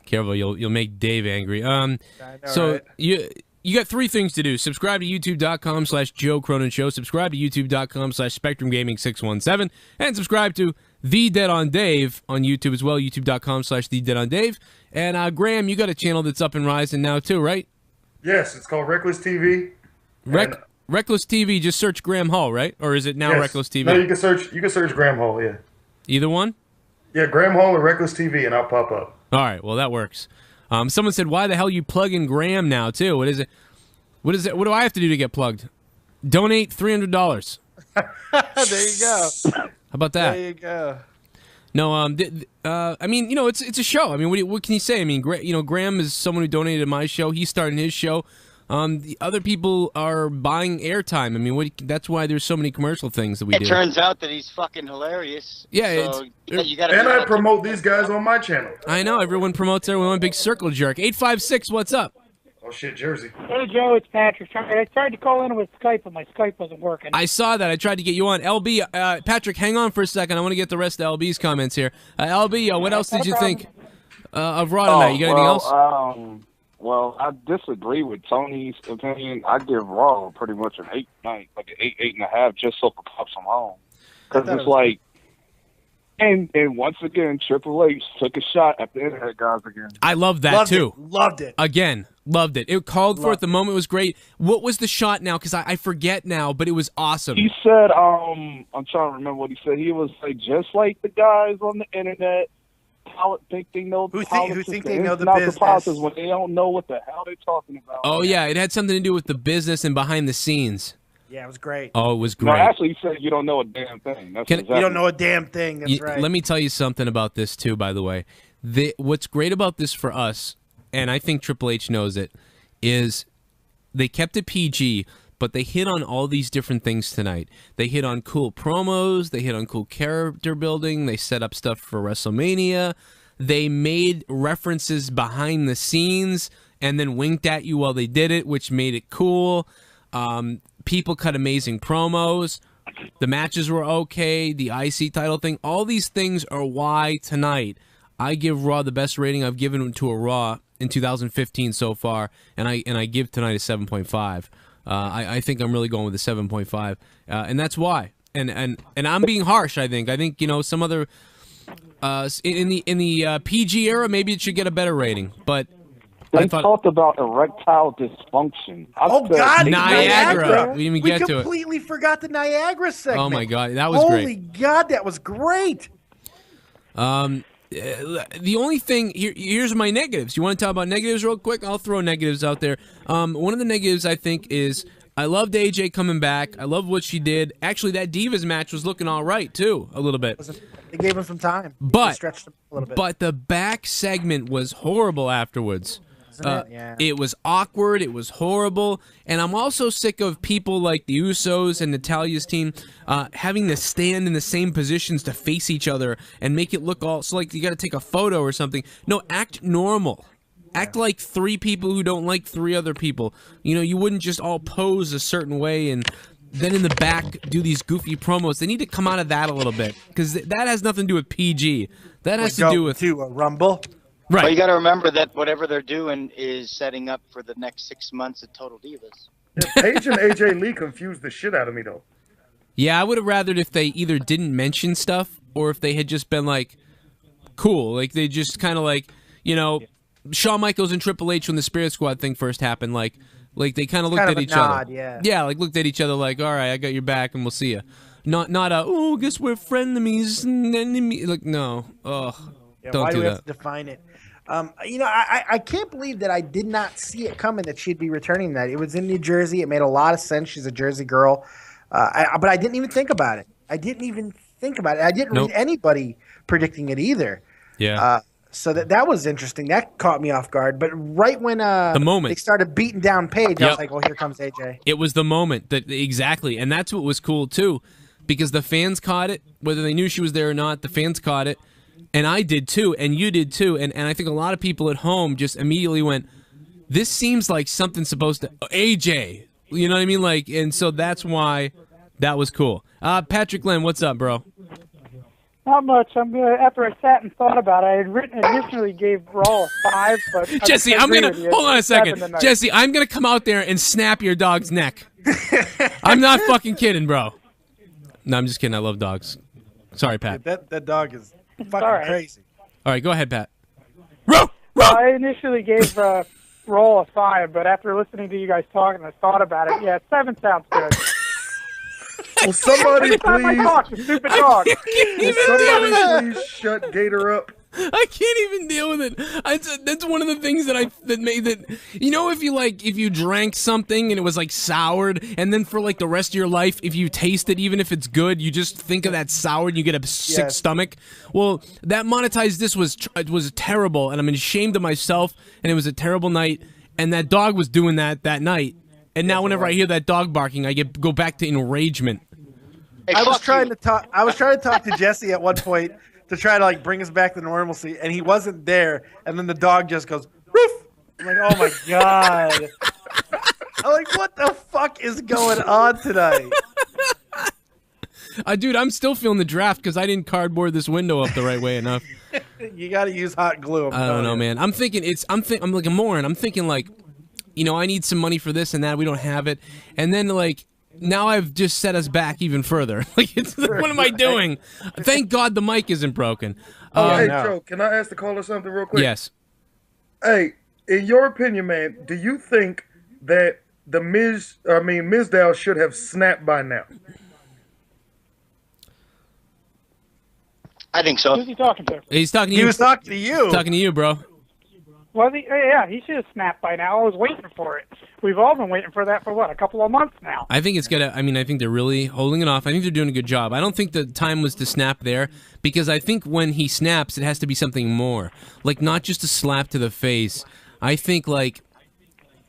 Careful, you'll make Dave angry. Know, so right? you got three things to do. Subscribe to youtube.com/Joe Cronin Show. Subscribe to youtube.com/Spectrum Gaming 617, and subscribe to The Dead on Dave on YouTube as well. youtube.com/The Dead on Dave. And Graham, you got a channel that's up and rising now too, right? Yes, it's called Reckless TV. Reckless TV. Just search Graham Hall, right? Or is it now Reckless TV? No, you can search Graham Hall. Yeah. Either one. Yeah, Graham Hall or Reckless TV, and I'll pop up. All right, well that works. Someone said, "Why the hell you plugging Graham now too? What is it? What is it? What do I have to do to get plugged? Donate $300." There you go. How about that? There you go. No, I mean, you know, it's a show. I mean, what can you say? I mean, Graham is someone who donated to my show. He's starting his show. The other people are buying airtime. I mean, that's why there's so many commercial things that we do. It turns out that he's fucking hilarious. Yeah, so you gotta. And I promote these guys on my channel. I know everyone promotes everyone. Big circle jerk. 856, what's up? Oh shit, Jersey. Hey Joe, it's Patrick. I tried to call in with Skype, but my Skype wasn't working. I saw that. I tried to get you on. LB, Patrick, hang on for a second. I want to get the rest of LB's comments here. LB, what else did you think of Raw tonight? You got anything else? Well, I disagree with Tony's opinion. I give Raw pretty much an 8 night, like an 8.5, just so it pops them home. Because it's like, and once again, Triple H took a shot at the internet guys again. I love that too. Loved it. Again, loved it. It called for it. The moment was great. What was the shot now? Because I forget now, but it was awesome. He said, I'm trying to remember what he said. He was like, just like the guys on the internet, think they know who politics, think they know the not business. The politics when they don't know what the hell they're talking about. Oh yeah, it had something to do with the business and behind the snes. Yeah, it was great. Oh, it was great. No, actually, he said you don't know a damn thing. That's exactly. You don't know a damn thing. That's right. Let me tell you something about this too. By the way, what's great about this for us, and I think Triple H knows it, is they kept it PG. But they hit on all these different things tonight. They hit on cool promos. They hit on cool character building. They set up stuff for WrestleMania. They made references behind the scenes and then winked at you while they did it, which made it cool. People cut amazing promos. The matches were okay. The IC title thing. All these things are why tonight I give Raw the best rating I've given to a Raw in 2015 so far, and I give tonight a 7.5. I think I'm really going with a 7.5, and that's why. And I'm being harsh. I think some other in the PG era maybe it should get a better rating. But they talked about erectile dysfunction. God, Niagara. We didn't even get to it. We completely forgot the Niagara segment. Oh my God, that was great. Holy God, that was great. The only thing here's my negatives. You want to talk about negatives real quick? I'll throw negatives out there. One of the negatives I think is I loved AJ coming back. I love what she did. Actually, that Divas match was looking all right too, a little bit. They gave him some time. But they stretched him a little bit. But the back segment was horrible afterwards. Yeah. It was awkward. It was horrible. And I'm also sick of people like the Usos and Natalia's team having to stand in the same positions to face each other and make it look all so like you got to take a photo or something. No, act normal. Act like three people who don't like three other people. You wouldn't just all pose a certain way and then in the back do these goofy promos. They need to come out of that a little bit because that has nothing to do with PG. That has to do with a Rumble. Right. Well, you got to remember that whatever they're doing is setting up for the next 6 months of Total Divas. Yeah, Paige and AJ Lee confused the shit out of me, though. Yeah, I would have rathered if they either didn't mention stuff or if they had just been like, cool. Like they just kind of like, Shawn Michaels and Triple H when the Spirit Squad thing first happened, like they kind of looked at each other. Yeah, like looked at each other like, all right, I got your back and we'll see you. Not guess we're frenemies and enemies. Like, no. Ugh. Yeah, don't why do we that. have to define it? I can't believe that I did not see it coming that she'd be returning that. It was in New Jersey. It made a lot of sense. She's a Jersey girl. But I didn't even think about it. I didn't read anybody predicting it either. Yeah. So that was interesting. That caught me off guard. But right when the moment they started beating down Paige, I was like, well, here comes AJ. It was the moment exactly. And that's what was cool too, because the fans caught it, whether they knew she was there or not, the fans caught it. And I did too, and you did too, and I think a lot of people at home just immediately went, this seems like something supposed to AJ. You know what I mean? Like, and so that's why that was cool. Patrick Glenn, what's up, bro? Not much. After I sat and thought about it, I had initially gave Raw a 5, but Jesse, hold on a second. Jesse, I'm gonna come out there and snap your dog's neck. I'm not fucking kidding, bro. No, I'm just kidding. I love dogs. Sorry, Pat. That dog is fucking crazy. All right, go ahead, Pat. I initially gave Raw a 5, but after listening to you guys talking, I thought about it. Yeah, 7 sounds good. Will somebody please? Stupid dog. Will somebody please shut Gator up? I can't even deal with it. That's one of the things that made it. If you drank something and it was like soured, and then for like the rest of your life, if you taste it, even if it's good, you just think of that sour and you get a sick stomach. Well, that monetized this was terrible, and I'm ashamed of myself, and it was a terrible night. And that dog was doing that night, and now whenever I hear that dog barking, I go back to enragement. I was trying to talk to Jesse at one point to try to bring us back to normalcy, and he wasn't there. And then the dog just goes, "Roof." I'm like, oh my god. I'm like, what the fuck is going on tonight? Dude, I'm still feeling the draft because I didn't cardboard this window up the right way enough. You got to use hot glue. I don't know, man. I'm like a moron. I'm thinking like, I need some money for this and that. We don't have it, and then like now I've just set us back even further. Like, what am I doing? Thank God the mic isn't broken. Hey, Joe, can I ask the caller something real quick? Yes. Hey, in your opinion, man, do you think that Mizdow should have snapped by now? I think so. Who's he talking to? He's talking to you. He was talking to you. Talking to you, bro. Was he? Yeah, he should have snapped by now. I was waiting for it. We've all been waiting for that for what, a couple of months now. I think it's gonna. I think they're really holding it off. I think they're doing a good job. I don't think the time was to snap there because I think when he snaps, it has to be something more, like not just a slap to the face. I think like,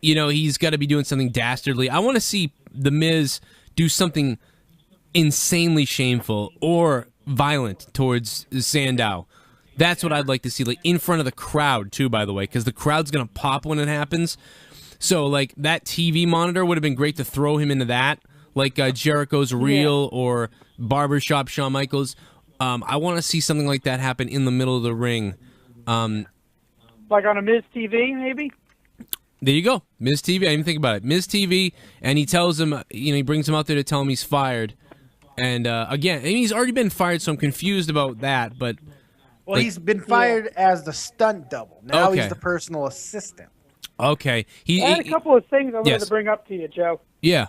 he's got to be doing something dastardly. I want to see the Miz do something insanely shameful or violent towards Sandow. That's what I'd like to see, like in front of the crowd too, by the way, because the crowd's gonna pop when it happens. So like that TV monitor would have been great to throw him into that, like Jericho's Reel or Barbershop Shawn Michaels. I want to see something like that happen in the middle of the ring. Like on a Miz TV, maybe? There you go, Miz TV. I didn't even think about it. Miz TV, and he tells him, he brings him out there to tell him he's fired. And again, he's already been fired, so I'm confused about that. But he's been fired as the stunt double. Now he's the personal assistant. Okay. I had a couple of things I wanted to bring up to you, Joe. Yeah.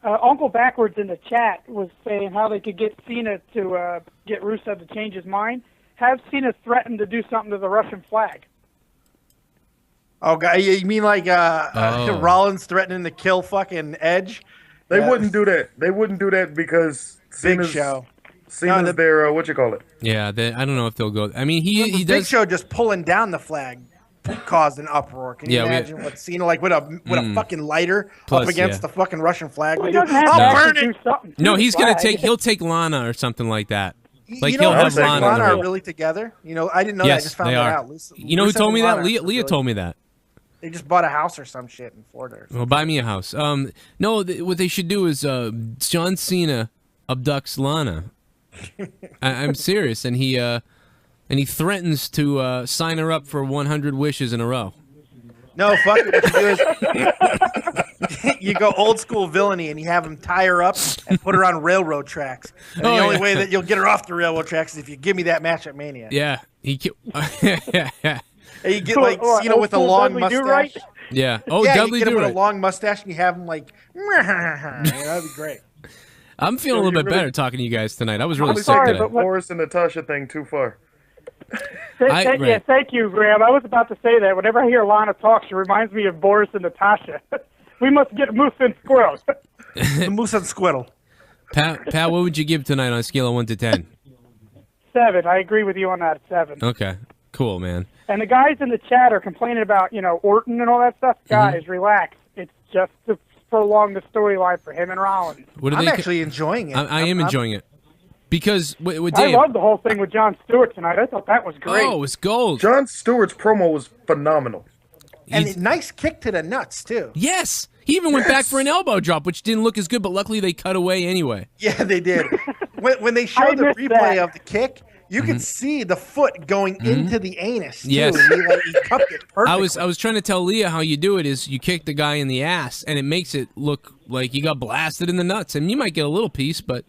Uncle Backwards in the chat was saying how they could get Cena to get Rusev to change his mind. Have Cena threaten to do something to the Russian flag. Oh, God, you mean like Rollins threatening to kill fucking Edge? They wouldn't do that. They wouldn't do that because Big Show. Cena's their, what you call it? Yeah, I don't know if they'll go. I mean, he does. Big Show just pulling down the flag caused an uproar. Can you imagine what Cena, like with a fucking lighter up against the fucking Russian flag would do? I'll burn it. No, he'll take Lana or something like that. Like he'll have Lana Lana are really together. I didn't know that. I just found that out. Who told me that? Leah told me that. They just bought a house or some shit in Florida. Well, buy me a house. No, what they should do is John Cena abducts Lana. I'm serious, and he threatens to sign her up for 100 wishes in a row. No, fuck it. What you do is you go old school villainy and you have him tie her up and put her on railroad tracks. And the only way that you'll get her off the railroad tracks is if you give me that match at Mania. Yeah, And you get like Cena with a long mustache. Right? Yeah. Oh, yeah, Dudley you get him with a long mustache and you have him like, that'd be great. I'm feeling a little bit better talking to you guys tonight. I was really sick today. But Boris and Natasha thing too far. Thank you, Graham. I was about to say that. Whenever I hear Lana talk, she reminds me of Boris and Natasha. We must get Moose and Squirrel. The Moose and Squirrel. Pat, what would you give tonight on a scale of 1 to 10? 7. I agree with you on that. 7. Okay. Cool, man. And the guys in the chat are complaining about, Orton and all that stuff. Guys, relax. It's just to prolong the storyline for him and Rollins. I'm actually enjoying it. I am enjoying it. Because with I Dave, loved the whole thing with Jon Stewart tonight. I thought that was great. Oh, it's gold. Jon Stewart's promo was phenomenal. And a nice kick to the nuts, too. Yes. He even went back for an elbow drop, which didn't look as good, but luckily they cut away anyway. Yeah, they did. when they showed the replay of the kick, you could see the foot going into the anus, too. Yes. And he cupped it perfectly. I was trying to tell Leah how you do it is you kick the guy in the ass, and it makes it look like you got blasted in the nuts. And you might get a little piece, but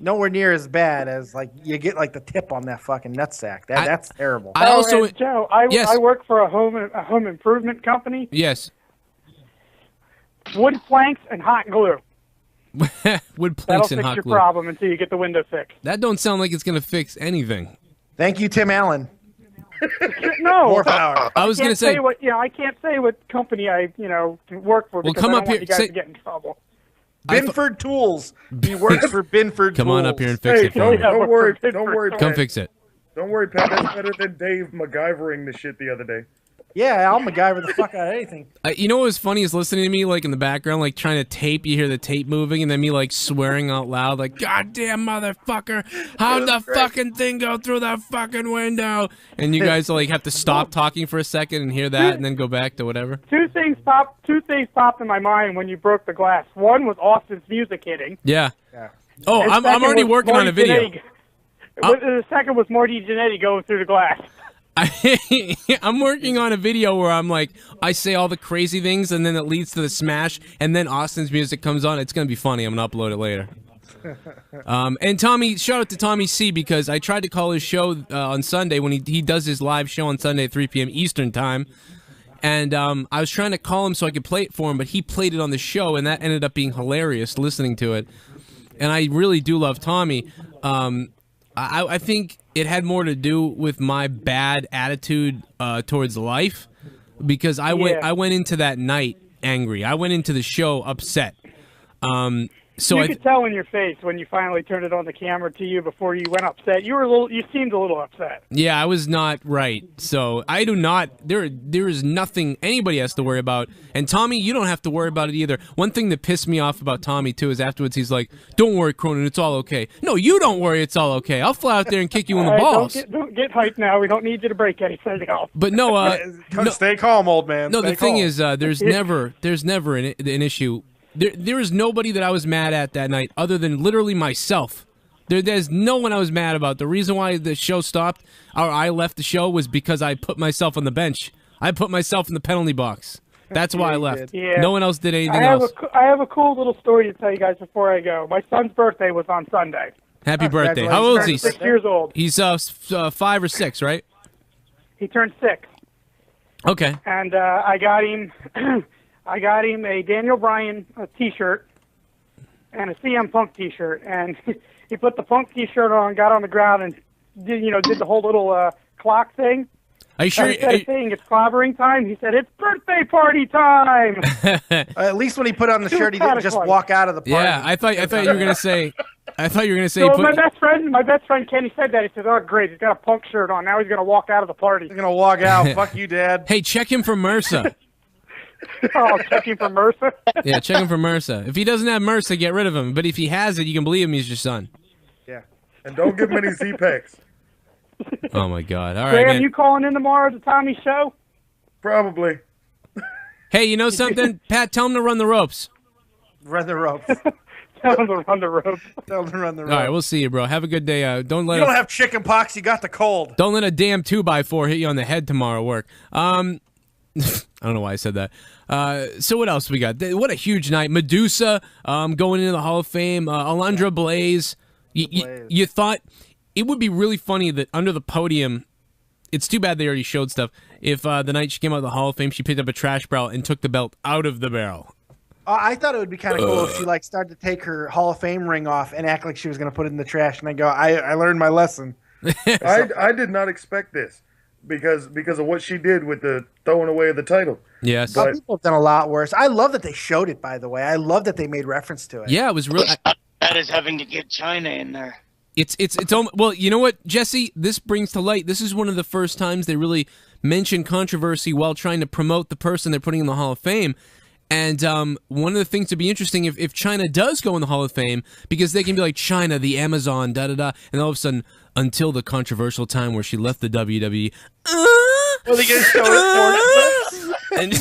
nowhere near as bad as like you get like the tip on that fucking nutsack. That's terrible. Joe, I work for a home improvement company. Yes. Wood planks and hot glue. Wood planks and hot glue. That'll fix your problem until you get the window fixed. That don't sound like it's going to fix anything. Thank you, Tim Allen. No, more power. I was going to say I can't say what company I work for. Well, because come I up don't want here. you guys to get in trouble. Binford Tools. He works for Binford Tools. Come on up here and fix it for me. Don't worry, Come fix it. Don't worry, Pat. That's better than Dave MacGyvering the shit the other day. Yeah, I'll MacGyver the fuck out of anything. You know what was funny is listening to me like in the background, like trying to tape. You hear the tape moving, and then me like swearing out loud, like "Goddamn motherfucker! How'd the fucking thing go through the fucking window?" And you guys like have to stop talking for a second and hear that, and then go back to whatever. Two things popped in my mind when you broke the glass. One was Austin's music hitting. Yeah. Yeah. Oh, And I'm second already was working on a Marty video. Jannetty. The second was Marty Jannetty going through the glass. I'm working on a video where I'm like, I say all the crazy things, and then it leads to the smash, and then Austin's music comes on. It's gonna be funny. I'm gonna upload it later. And Tommy, shout out to Tommy C, because I tried to call his show on Sunday when he does his live show on Sunday at 3 p.m. Eastern time, and I was trying to call him so I could play it for him, but he played it on the show, and that ended up being hilarious listening to it. And I really do love Tommy. I think it had more to do with my bad attitude towards life, because I went into that night angry. I went into the show upset. So you could tell in your face when you finally turned it on the camera to you before you went upset. You seemed a little upset. Yeah, I was not right. So I do not. There is nothing anybody has to worry about. And Tommy, you don't have to worry about it either. One thing that pissed me off about Tommy too is afterwards he's like, "Don't worry, Cronin, it's all okay." No, you don't worry, it's all okay. I'll fly out there and kick you in the balls. Don't get hyped now. We don't need you to break anything else. But no, stay calm, old man. No, stay the thing calm. is, there's never an issue. There is nobody that I was mad at that night other than literally myself. There's no one I was mad about. The reason why the show stopped, or I left the show, was because I put myself on the bench. I put myself in the penalty box. That's why I left. Yeah. No one else did anything else. I have a cool little story to tell you guys before I go. My son's birthday was on Sunday. Happy birthday. How old is he? 6 years old. He's 5 or 6, right? He turned 6. Okay. And I got him a Daniel Bryan T-shirt and a CM Punk T-shirt, and he put the Punk T-shirt on, got on the ground, and did the whole little clock thing. Are you sure? Instead of saying it's clobbering time, he said it's birthday party time. At least when he put on the shirt, he didn't just walk out of the party. Yeah, I thought you were gonna say. I thought you were gonna say. So my best friend Kenny said that. He said, "Oh, great, he's got a Punk shirt on. Now he's gonna walk out of the party." He's gonna walk out. Fuck you, Dad. Hey, check him for MRSA. Oh, check him for MRSA. Yeah, check him for MRSA. If he doesn't have MRSA, get rid of him. But if he has it, you can believe him. He's your son. Yeah, and don't give him any Z-Packs. Oh my God! All right, Graham, man. you calling in tomorrow to Tommy's show? Probably. Hey, you know something, Pat? Tell him to run the ropes. Run the ropes. Tell him to run the ropes. Tell him to run the ropes. All right, we'll see you, bro. Have a good day. Don't let you don't have chicken pox. You got the cold. Don't let a damn 2x4 hit you on the head tomorrow at work. I don't know why I said that. So what else we got? What a huge night. Medusa going into the Hall of Fame. Alundra Blaze. You thought it would be really funny that under the podium, it's too bad they already showed stuff, if the night she came out of the Hall of Fame, she picked up a trash barrel and took the belt out of the barrel. I thought it would be kind of cool if she started to take her Hall of Fame ring off and act like she was going to put it in the trash, and then go, I learned my lesson. I did not expect this because of what she did with the throwing away of the title. Yes. Some people have done a lot worse. I love that they showed it, by the way. I love that they made reference to it. Yeah, it was really... That is having to get China in there. It's well, you know what, Jesse? This brings to light. This is one of the first times they really mention controversy while trying to promote the person they're putting in the Hall of Fame. And one of the things to be interesting if China does go in the Hall of Fame, because they can be like China, the Amazon, da-da-da, and all of a sudden, until the controversial time where she left the WWE. Well, they get show it and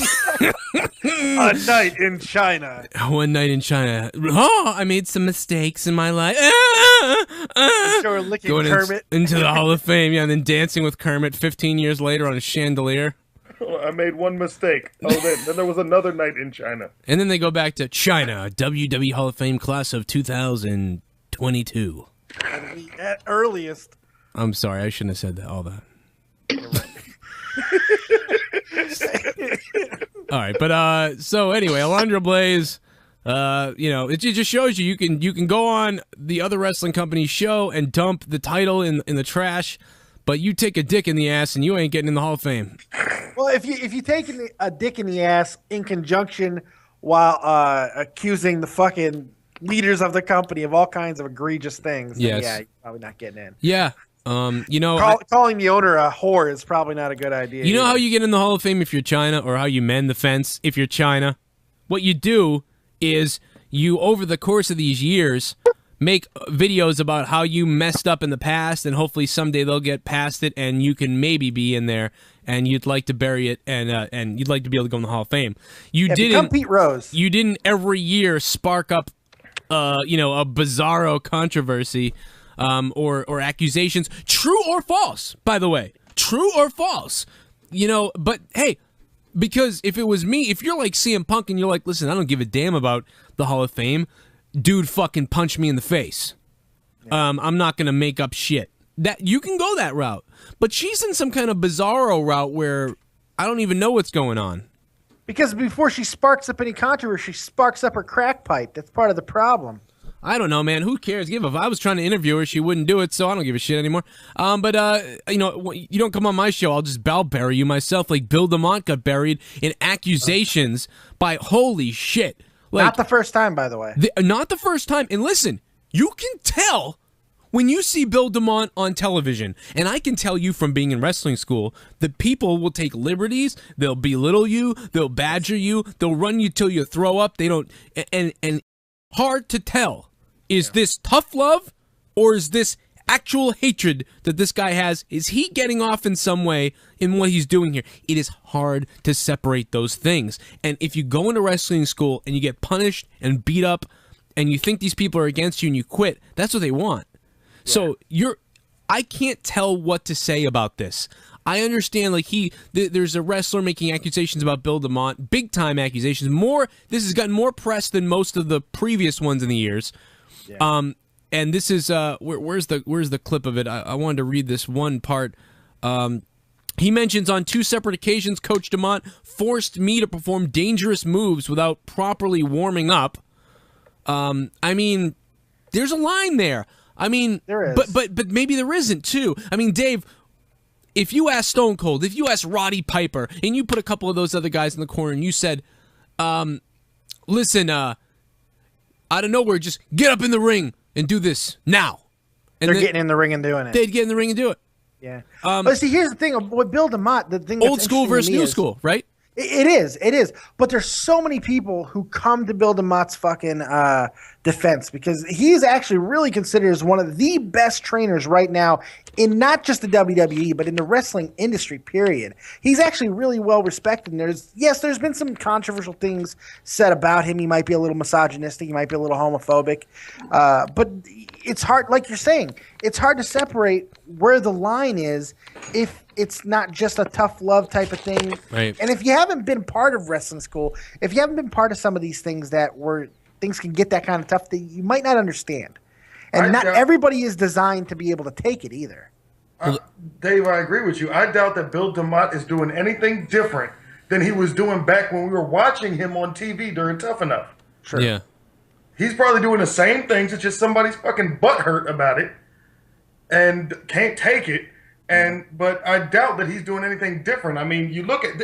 a night in China. One night in China. Oh, I made some mistakes in my life. Show her licking Going Kermit. into the Hall of Fame, yeah, and then dancing with Kermit 15 years later on a chandelier. I made one mistake. Oh, then there was another night in China. And then they go back to China, WWE Hall of Fame class of 2022. At earliest. I'm sorry, I shouldn't have said that. All that. All right, but so anyway, Alundra Blaze, it just shows you can go on the other wrestling company's show and dump the title in the trash, but you take a dick in the ass and you ain't getting in the Hall of Fame. Well, if you take a dick in the ass in conjunction while accusing the fucking leaders of the company of all kinds of egregious things, then yes, yeah, you're probably not getting in. Yeah. You know, calling the owner a whore is probably not a good idea. You know how you get in the Hall of Fame if you're China, or how you mend the fence if you're China? What you do is you, over the course of these years, make videos about how you messed up in the past, and hopefully someday they'll get past it, and you can maybe be in there, and you'd like to bury it, and you'd like to be able to go in the Hall of Fame. You didn't become Pete Rose. You didn't every year spark up, a bizarro controversy, or accusations, true or false. By the way, true or false. But hey. Because if it was me, if you're like CM Punk and you're like, listen, I don't give a damn about the Hall of Fame, dude, fucking punch me in the face. Yeah. I'm not going to make up shit. That you can go that route. But she's in some kind of bizarro route where I don't even know what's going on. Because before she sparks up any controversy, she sparks up her crack pipe. That's part of the problem. I don't know, man. Who cares? If I was trying to interview her, she wouldn't do it, so I don't give a shit anymore. You don't come on my show, I'll just bury you myself. Like Bill DeMott got buried in accusations by, holy shit. Like, not the first time, by the way. Not the first time. And listen, you can tell when you see Bill DeMott on television, and I can tell you from being in wrestling school, that people will take liberties, they'll belittle you, they'll badger you, they'll run you till you throw up. They don't, and hard to tell. Is this tough love, or is this actual hatred that this guy has? Is he getting off in some way in what he's doing here? It is hard to separate those things. And if you go into wrestling school and you get punished and beat up and you think these people are against you and you quit, that's what they want. Yeah. So I can't tell what to say about this. I understand, like, there's a wrestler making accusations about Bill DeMott, big-time accusations. This has gotten more press than most of the previous ones in the years. Yeah. And this is where's the clip of it? I wanted to read this one part. He mentions on 2 separate occasions, Coach DeMott forced me to perform dangerous moves without properly warming up. I mean, there's a line there. I mean, there is. But maybe there isn't too. I mean, Dave, if you asked Stone Cold, if you asked Roddy Piper, and you put a couple of those other guys in the corner, and you said, listen, out of nowhere, just get up in the ring and do this now. And they're getting in the ring and doing it. They'd get in the ring and do it. Yeah. But see, here's the thing with Bill DeMott. The thing that's old school versus new school, right? It is. But there's so many people who come to Bill DeMott's fucking defense, because he's actually really considered as one of the best trainers right now in not just the WWE, but in the wrestling industry, period. He's actually really well respected. And there's been some controversial things said about him. He might be a little misogynistic. He might be a little homophobic. But it's hard, like you're saying, it's hard to separate where the line is if it's not just a tough love type of thing. Right. And if you haven't been part of wrestling school, if you haven't been part of some of these things where things can get that kind of tough, you might not understand. And not everybody is designed to be able to take it either. Dave, I agree with you. I doubt that Bill DeMott is doing anything different than he was doing back when we were watching him on TV during Tough Enough. Sure. Yeah. He's probably doing the same things. It's just somebody's fucking butthurt about it and can't take it. But I doubt that he's doing anything different. I mean, you look at,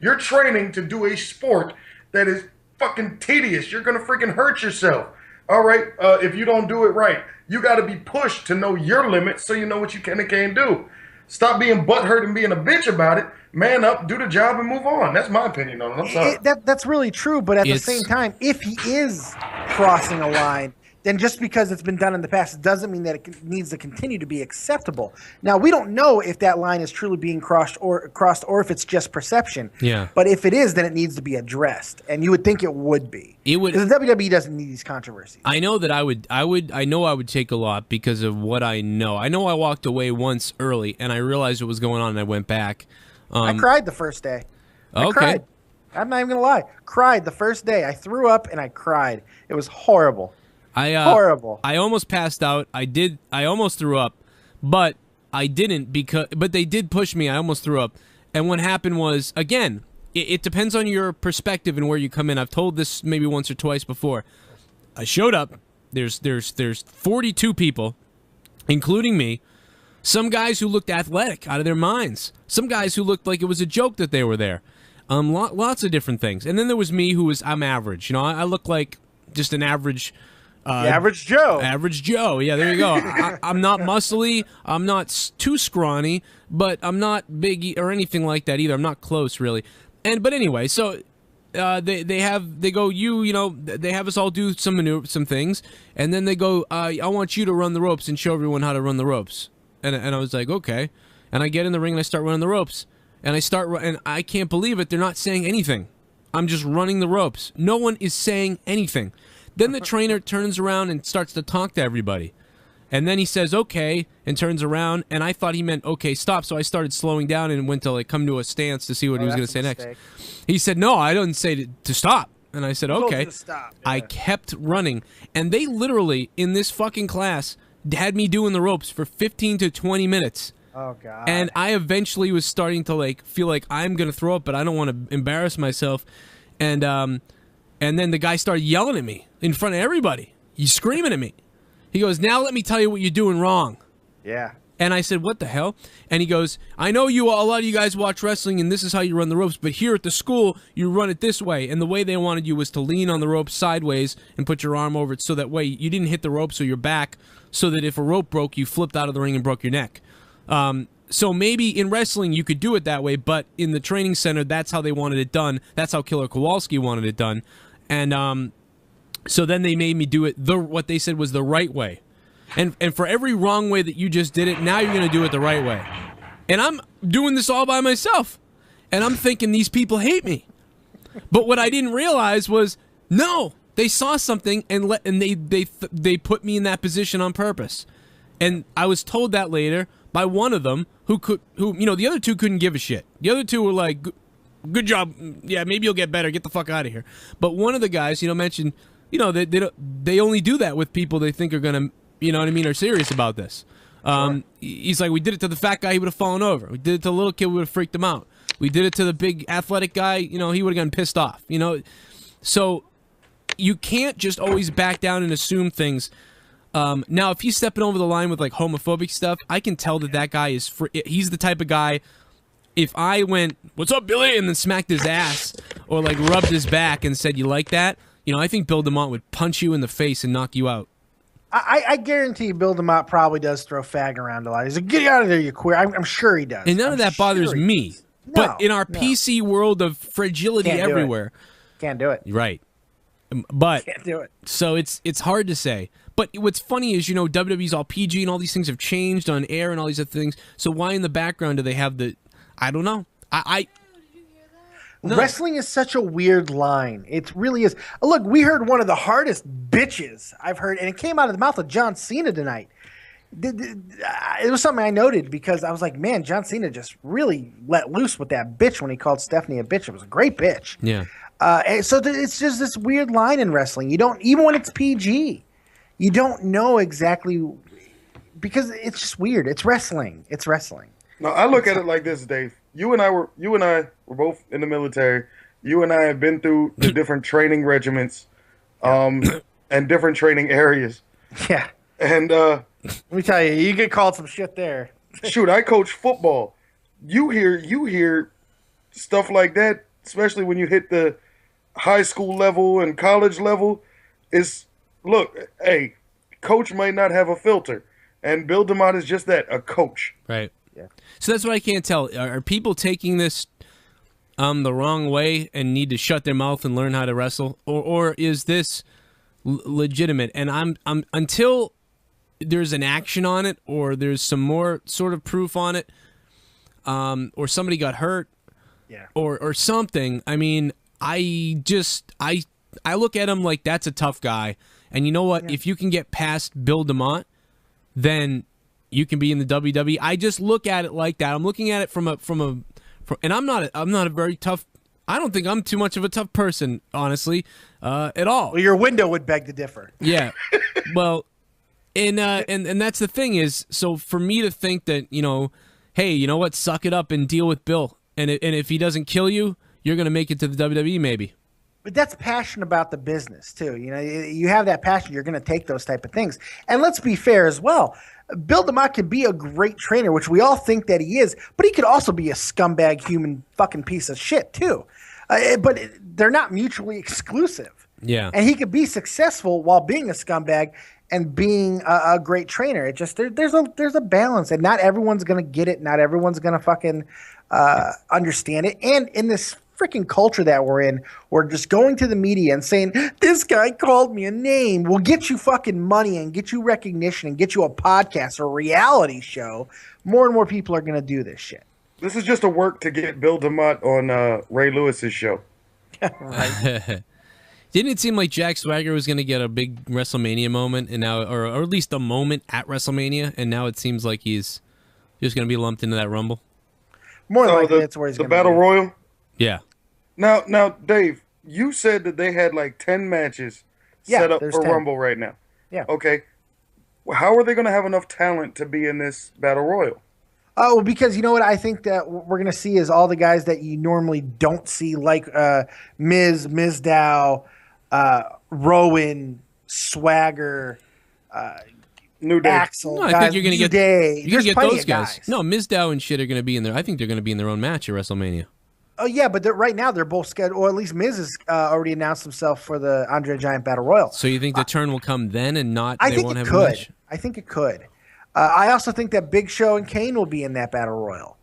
you're training to do a sport that is fucking tedious. You're going to freaking hurt yourself. All right, if you don't do it right. You got to be pushed to know your limits so you know what you can and can't do. Stop being butthurt and being a bitch about it. Man up, do the job, and move on. That's my opinion on it. I'm sorry. That's really true, but at the same time, if he is crossing a line, then just because it's been done in the past, it doesn't mean that it needs to continue to be acceptable. Now, we don't know if that line is truly being crossed or if it's just perception. Yeah. But if it is, then it needs to be addressed, and you would think it would be. It would. Because the WWE doesn't need these controversies. I know that I know I would take a lot because of what I know. I know I walked away once early, and I realized what was going on, and I went back. I cried the first day. I cried. I'm not even going to lie. Cried the first day. I threw up, and I cried. It was horrible. Horrible. I almost passed out. I almost threw up, but I didn't but they did push me. I almost threw up. And what happened was, again, it depends on your perspective and where you come in. I've told this maybe once or twice before. I showed up. There's 42 people, including me. Some guys who looked athletic out of their minds. Some guys who looked like it was a joke that they were there. Lots of different things. And then there was me I'm average. You know, I look like just an average Average Joe. Average Joe. Yeah, there you go. I'm not muscly. I'm not too scrawny, but I'm not big or anything like that either. I'm not close, really. But anyway, so they have us all do some things, and then they go, I want you to run the ropes and show everyone how to run the ropes. And I was like, okay. And I get in the ring and I start running the ropes, and and I can't believe it. They're not saying anything. I'm just running the ropes. No one is saying anything. Then the trainer turns around and starts to talk to everybody. And then he says, okay, and turns around. And I thought he meant, okay, stop. So I started slowing down and went to like come to a stance to see what he was going to say next. He said, no, I didn't say to stop. And I said, okay. Stop. I kept running. And they literally, in this fucking class, had me doing the ropes for 15 to 20 minutes. Oh, God. And I eventually was starting to like feel like I'm going to throw up, but I don't want to embarrass myself. And then the guy started yelling at me in front of everybody. He's screaming at me. He goes, now let me tell you what you're doing wrong. Yeah. And I said, what the hell? And he goes, I know a lot of you guys watch wrestling, and this is how you run the ropes, but here at the school, you run it this way. And the way they wanted you was to lean on the rope sideways and put your arm over it so that way you didn't hit the ropes or your back, so that if a rope broke, you flipped out of the ring and broke your neck. So maybe in wrestling you could do it that way, but in the training center, that's how they wanted it done. That's how Killer Kowalski wanted it done. And so then they made me do it what they said was the right way. And for every wrong way that you just did it, now you're going to do it the right way. And I'm doing this all by myself. And I'm thinking these people hate me. But what I didn't realize was, no, they saw something and they put me in that position on purpose. And I was told that later by one of them who the other two couldn't give a shit. The other two were like, good job. Yeah, maybe you'll get better. Get the fuck out of here. But one of the guys, mentioned, they only do that with people they think are going to, are serious about this. Sure. He's like, we did it to the fat guy, he would have fallen over. We did it to the little kid, we would have freaked him out. We did it to the big athletic guy, he would have gotten pissed off. So you can't just always back down and assume things. Now, if he's stepping over the line with like homophobic stuff, I can tell that guy is he's the type of guy. If I went, "What's up, Billy?" and then smacked his ass or like rubbed his back and said, "You like that?" I think Bill DeMott would punch you in the face and knock you out. I guarantee Bill DeMott probably does throw fag around a lot. He's like, "Get out of there, you queer." I'm sure he does. And none of that bothers me. But in our PC world of fragility everywhere, can't do it. Right. But can't do it. So it's hard to say. But what's funny is, WWE's all PG and all these things have changed on air and all these other things. So why in the background do they have I don't know. No. Wrestling is such a weird line. It really is. Look, we heard one of the hardest bitches I've heard, and it came out of the mouth of John Cena tonight. It was something I noted because I was like, man, John Cena just really let loose with that bitch when he called Stephanie a bitch. It was a great bitch. Yeah. So it's just this weird line in wrestling. You don't, even when it's PG, you don't know exactly, because it's just weird. It's wrestling. It's wrestling. No, I look at it like this, Dave. You and I were both in the military. You and I have been through the different training regiments, and different training areas. Yeah. And let me tell you, you get called some shit there. Shoot, I coach football. You hear stuff like that, especially when you hit the high school level and college level. Look, hey, coach might not have a filter, and Bill DeMott is just that, a coach. Right. Yeah. So that's what I can't tell. Are people taking this the wrong way and need to shut their mouth and learn how to wrestle, or is this legitimate? And I'm until there's an action on it, or there's some more sort of proof on it, or somebody got hurt, or something. I mean, I look at him like that's a tough guy, and you know what? Yeah. If you can get past Bill DeMott, then you can be in the WWE. I just look at it like that. I'm looking at it from and I'm not a very tough. I don't think I'm too much of a tough person, honestly, at all. Well, your window would beg to differ. Yeah. Well, and that's the thing is, so for me to think that, hey, you know what, suck it up and deal with Bill, and if he doesn't kill you, you're gonna make it to the WWE maybe. But that's passion about the business too. You have that passion, you're going to take those type of things. And let's be fair as well. Bill DeMott could be a great trainer, which we all think that he is, but he could also be a scumbag human fucking piece of shit too. But they're not mutually exclusive. Yeah. And he could be successful while being a scumbag and being a great trainer. It just there's a balance, and not everyone's gonna get it. Not everyone's gonna fucking understand it. And in this freaking culture that we're in, we're just going to the media and saying, this guy called me a name, will get you fucking money and get you recognition and get you a podcast or a reality show. More and more people are going to do this shit. This is just a work to get Bill DeMott on Ray Lewis's show. Right. Didn't it seem like Jack Swagger was going to get a big WrestleMania moment, and now, or at least a moment at WrestleMania, and now it seems like he's just going to be lumped into that Rumble? More likely that's where he's going to be. The Battle Royal? Yeah. Now, Dave, you said that they had like 10 matches set up for 10. Rumble right now. Yeah. Okay. Well, how are they going to have enough talent to be in this Battle Royal? Oh, because you know what I think that we're going to see is all the guys that you normally don't see, like Miz, Mizdow, Rowan, Swagger, New Day. Axel. No, I think you're going to get Day. You're going to get There's those plenty of guys. No, Mizdow and shit are going to be in there. I think they're going to be in their own match at WrestleMania. Oh yeah, but right now they're both scheduled, or at least Miz has already announced himself for the Andre the Giant Battle Royal. So you think the turn will come then, and not? I they think won't it have a could. match? I think it could. I also think that Big Show and Kane will be in that Battle Royal.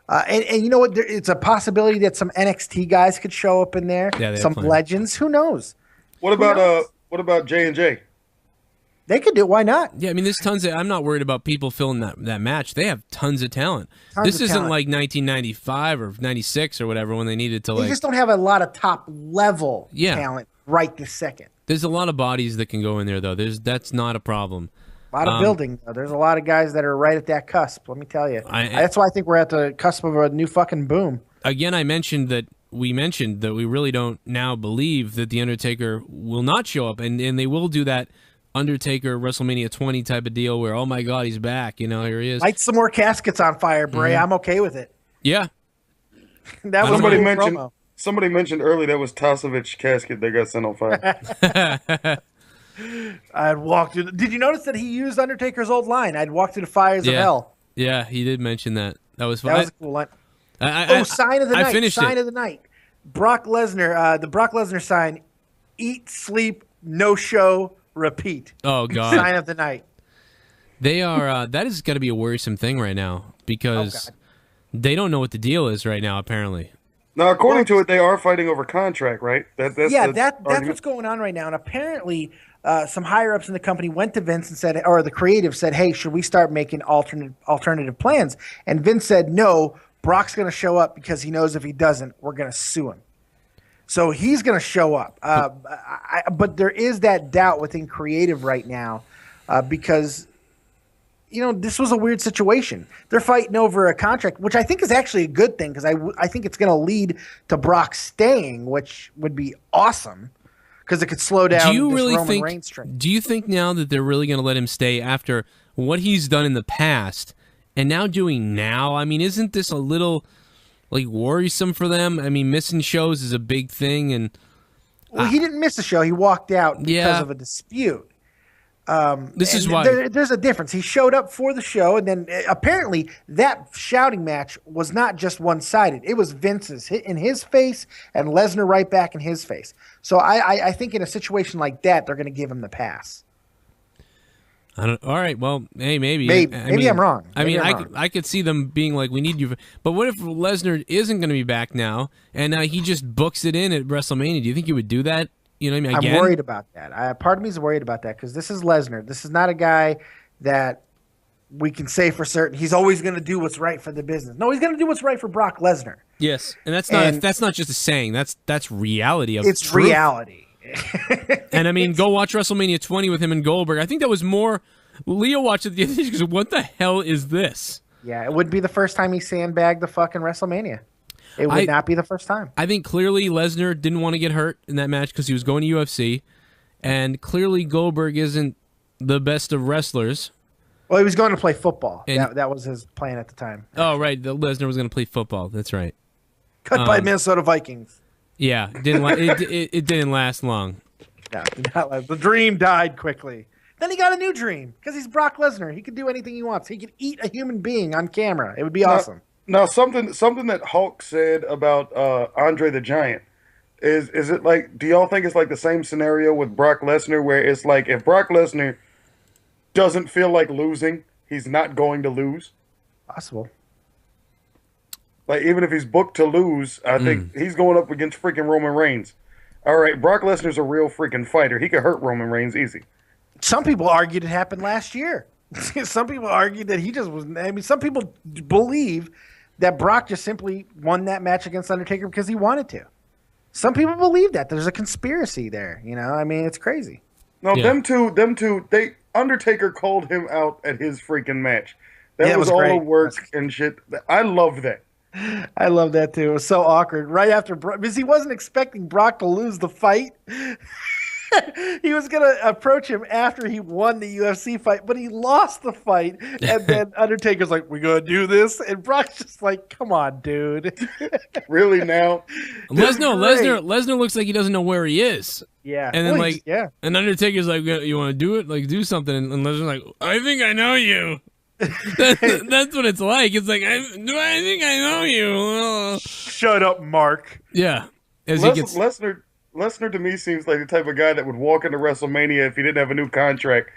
And you know what? It's a possibility that some NXT guys could show up in there. Yeah, some legends. Who knows? What about J&J? They could do it. Why not? Yeah, I mean, there's tons of. I'm not worried about people filling that match. They have tons of talent. Tons this of isn't talent. like 1995 or 96 or whatever when they needed to They like. just don't have a lot of top level Yeah. talent right this second. There's a lot of bodies that can go in there though. That's not a problem. A lot of building. There's a lot of guys that are right at that cusp. Let me tell you. That's why I think we're at the cusp of a new fucking boom. Again, I mentioned that we really don't now believe that the Undertaker will not show up, and they will do that Undertaker WrestleMania 20 type of deal where, oh my God, he's back. You know, here he is. Light some more caskets on fire, Bray. Mhm. I'm okay with it. Yeah. That was somebody a cool mentioned. promo. Somebody mentioned earlier that was Tasovich casket that got sent on fire. I'd walk through. Did you notice that he used Undertaker's old line? I'd walk through the fires of hell. Yeah, he did mention that. That was fun. That was a cool line. Sign of the I night. finished Sign it. of the night. Brock Lesnar. The Brock Lesnar sign: eat, sleep, no show, repeat. Oh God. Sign of the night. They are. That is got to be a worrisome thing right now because they don't know what the deal is right now. Apparently. Now, according to it, they are fighting over contract, right? That's that's what's going on right now. And apparently, some higher ups in the company went to Vince and said, or the creative said, "Hey, should we start making alternative plans?" And Vince said, "No, Brock's going to show up because he knows if he doesn't, we're going to sue him." So he's going to show up. But there is that doubt within creative right now because, you know, this was a weird situation. They're fighting over a contract, which I think is actually a good thing because I think it's going to lead to Brock staying, which would be awesome because it could slow down Do you this really Roman Reigns train. Do you think now that they're really going to let him stay after what he's done in the past and now doing now? I mean, isn't this a little like worrisome for them? I mean, missing shows is a big thing, and Well, he didn't miss a show. He walked out because of a dispute. This is why there's a difference. He showed up for the show, and then apparently that shouting match was not just one-sided. It was Vince's hit in his face and Lesnar right back in his face. So I think in a situation like that, they're going to give him the pass. I don't. All right. Well, hey, maybe. Maybe I'm wrong. I I'm wrong. I could see them being like, "We need you." But what if Lesnar isn't going to be back now, and he just books it in at WrestleMania? Do you think he would do that? You know what I mean? Again? I'm worried about that. Part of me is worried about that because this is Lesnar. This is not a guy that we can say for certain he's always going to do what's right for the business. No, he's going to do what's right for Brock Lesnar. Yes, and that's not just a saying. That's reality of it's truth. reality. And I mean, go watch WrestleMania 20 with him and Goldberg. I think that was more. Leo watched it the other day because what the hell is this? Yeah, it would be the first time he sandbagged the fucking WrestleMania. It would not be the first time. I think clearly Lesnar didn't want to get hurt in that match because he was going to UFC, and clearly Goldberg isn't the best of wrestlers. Well, he was going to play football. And- That was his plan at the time. Oh, right. Lesnar was going to play football. That's right. Cut by Minnesota Vikings. Yeah, it didn't last long. No, the dream died quickly. Then he got a new dream because he's Brock Lesnar. He can do anything he wants. He could eat a human being on camera. It would be awesome. Now, something that Hulk said about Andre the Giant Is it like? Do y'all think it's like the same scenario with Brock Lesnar, where it's like if Brock Lesnar doesn't feel like losing, he's not going to lose? Possible. Like even if he's booked to lose, I think he's going up against freaking Roman Reigns. All right, Brock Lesnar's a real freaking fighter. He could hurt Roman Reigns easy. Some people argued it happened last year. Some people argued that he just was. I mean, some people believe that Brock just simply won that match against Undertaker because he wanted to. Some people believe that there's a conspiracy there. You know, I mean, it's crazy. No, them two. Undertaker called him out at his freaking match. That was all great. the work and shit. I love that. I love that too. It was so awkward. Right after Brock, because he wasn't expecting Brock to lose the fight. He was going to approach him after he won the UFC fight, but he lost the fight. And then Undertaker's like, "We gonna do this?" And Brock's just like, "Come on, dude." Really now? Lesnar looks like he doesn't know where he is. Yeah. And then and Undertaker's like, "You want to do it? Like, do something." And Lesnar's like, "I think I know you." That's what it's like. It's like, do I think I know you? Shut up, Mark. Yeah. Lesnar to me seems like the type of guy that would walk into WrestleMania if he didn't have a new contract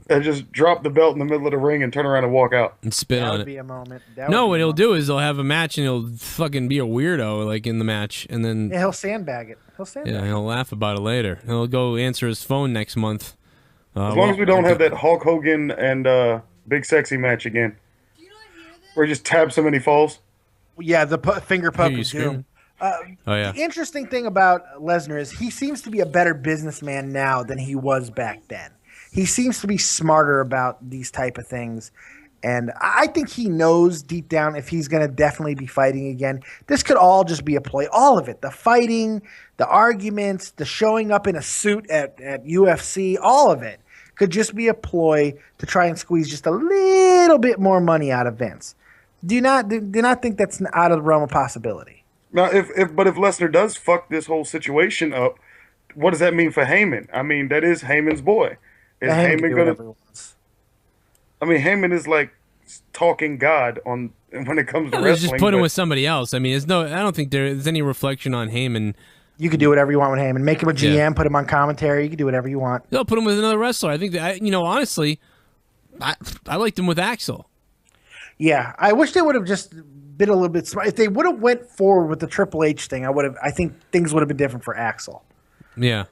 and just drop the belt in the middle of the ring and turn around and walk out. And spit on it. That would be a moment. What he'll do is he'll have a match and he'll fucking be a weirdo like in the match, and then he'll sandbag it. He'll laugh about it later. He'll go answer his phone next month. As long as we don't have that Hulk Hogan and Big Sexy match again, where he just taps him and he falls. Yeah, the finger poke of doom. The interesting thing about Lesnar is he seems to be a better businessman now than he was back then. He seems to be smarter about these type of things. And I think he knows deep down if he's going to definitely be fighting again. This could all just be a play. All of it. The fighting, the arguments, the showing up in a suit at UFC, all of it could just be a ploy to try and squeeze just a little bit more money out of Vince. Do not think that's out of the realm of possibility. Now, if Lesnar does fuck this whole situation up, what does that mean for Heyman? I mean, that is Heyman's boy. Is Heyman gonna? I mean, Heyman is like talking God when it comes to wrestling. Just put him with somebody else. I mean, I don't think there's any reflection on Heyman. You could do whatever you want with Heyman. Make him a GM, put him on commentary. You can do whatever you want. They'll put him with another wrestler. I think that honestly, I liked him with Axel. Yeah, I wish they would have just been a little bit smart. If they would have went forward with the Triple H thing, I think things would have been different for Axel. Yeah.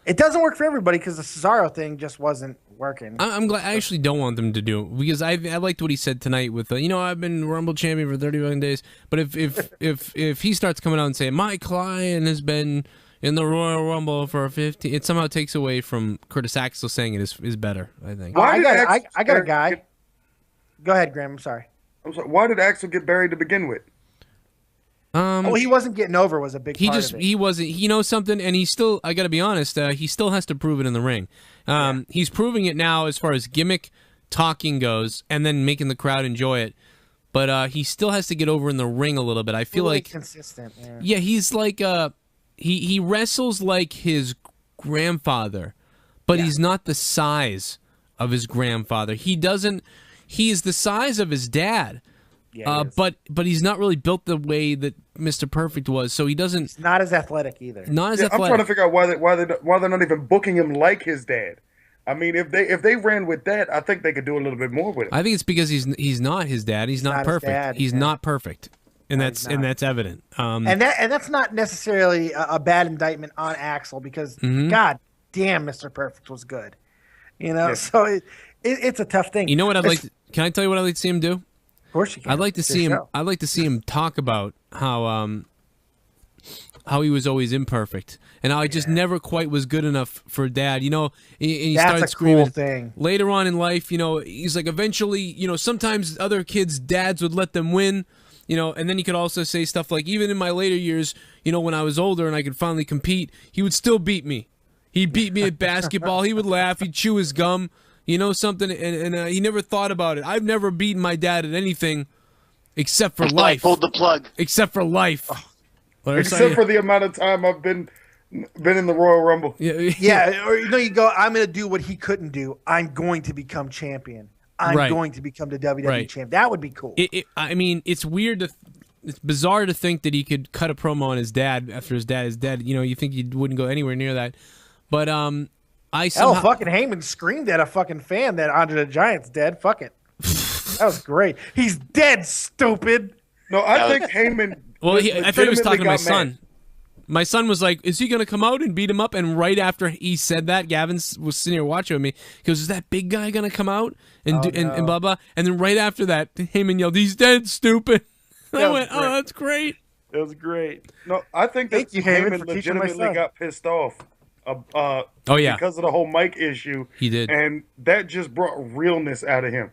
It doesn't work for everybody because the Cesaro thing just wasn't working. I'm glad. I actually don't want them to do it because I liked what he said tonight with I've been Rumble champion for 31 days. But if he starts coming out and saying my client has been in the Royal Rumble for 50, it somehow takes away from Curtis Axel saying it is better. I think. I got a guy. Go ahead, Graham. I'm sorry. Why did Axel get buried to begin with? He wasn't getting over was a big part of it. He wasn't. He knows something, and he still. I got to be honest. He still has to prove it in the ring. He's proving it now as far as gimmick talking goes, and then making the crowd enjoy it. But he still has to get over in the ring a little bit. I feel like consistent. Yeah, he's like he wrestles like his grandfather, but he's not the size of his grandfather. He doesn't. He's the size of his dad. Yeah, but he's not really built the way that Mr. Perfect was, so he doesn't. He's not as athletic either. Not as athletic. I'm trying to figure out why they're not even booking him like his dad. I mean, if they ran with that, I think they could do a little bit more with him. I think it's because he's not his dad. He's not perfect. He's not perfect, and that's evident. And that's not necessarily a bad indictment on Axel because God damn, Mr. Perfect was good. So it's a tough thing. You know what I'd like? Can I tell you what I'd like to see him do? Of course you can. I'd like to see him. I'd like to see him talk about how he was always imperfect and how he just never quite was good enough for Dad. And he started screaming. Cool thing. Later on in life, he's like eventually, sometimes other kids' dads would let them win. And then he could also say stuff like, even in my later years, when I was older and I could finally compete, he would still beat me. He'd beat me at basketball. He would laugh. He'd chew his gum. Something, and he never thought about it. I've never beaten my dad at anything except for life. I pulled the plug. Except for life. Except for the amount of time I've been in the Royal Rumble. Yeah, or you go, I'm going to do what he couldn't do. I'm going to become champion. I'm going to become the WWE champ. That would be cool. I mean, it's weird to it's bizarre to think that he could cut a promo on his dad after his dad is dead. You know, you think he wouldn't go anywhere near that. But I somehow... Hell, fucking Heyman screamed at a fucking fan that Andre the Giant's dead. Fuck it. That was great. He's dead, stupid. No, I think Heyman... Well, I thought he was talking to my son. Mad. My son was like, is he going to come out and beat him up? And right after he said that, Gavin was sitting here watching with me. He goes, is that big guy going to come out? And, and blah, blah. And then right after that, Heyman yelled, he's dead, stupid. And I went, oh, that's great. It was great. No, I think that Heyman legitimately got pissed off. Because of the whole mic issue. He did. And that just brought realness out of him.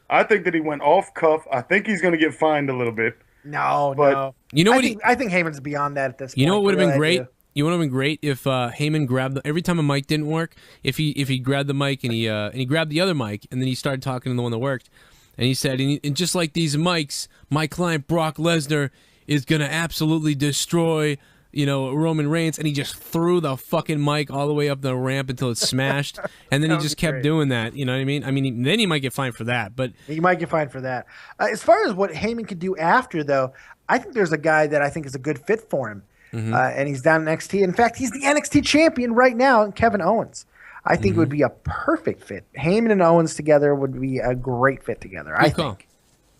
I think that he went off cuff. I think he's going to get fined a little bit. No. You know what? I think Heyman's beyond that at this point. You know what would have been great? You know what would have been great if Heyman grabbed every time a mic didn't work. If he grabbed the mic and he grabbed the other mic and then he started talking to the one that worked, and he said, and just like these mics, my client Brock Lesnar is gonna absolutely destroy, Roman Reigns, and he just threw the fucking mic all the way up the ramp until it smashed, and then he just kept doing that. You know what I mean? I mean, then he might get fined for that, but he might get fined for that. As far as what Heyman could do after, though, I think there's a guy that I think is a good fit for him, and he's down in NXT. In fact, he's the NXT champion right now, Kevin Owens. I think it would be a perfect fit. Heyman and Owens together would be a great fit together. I think.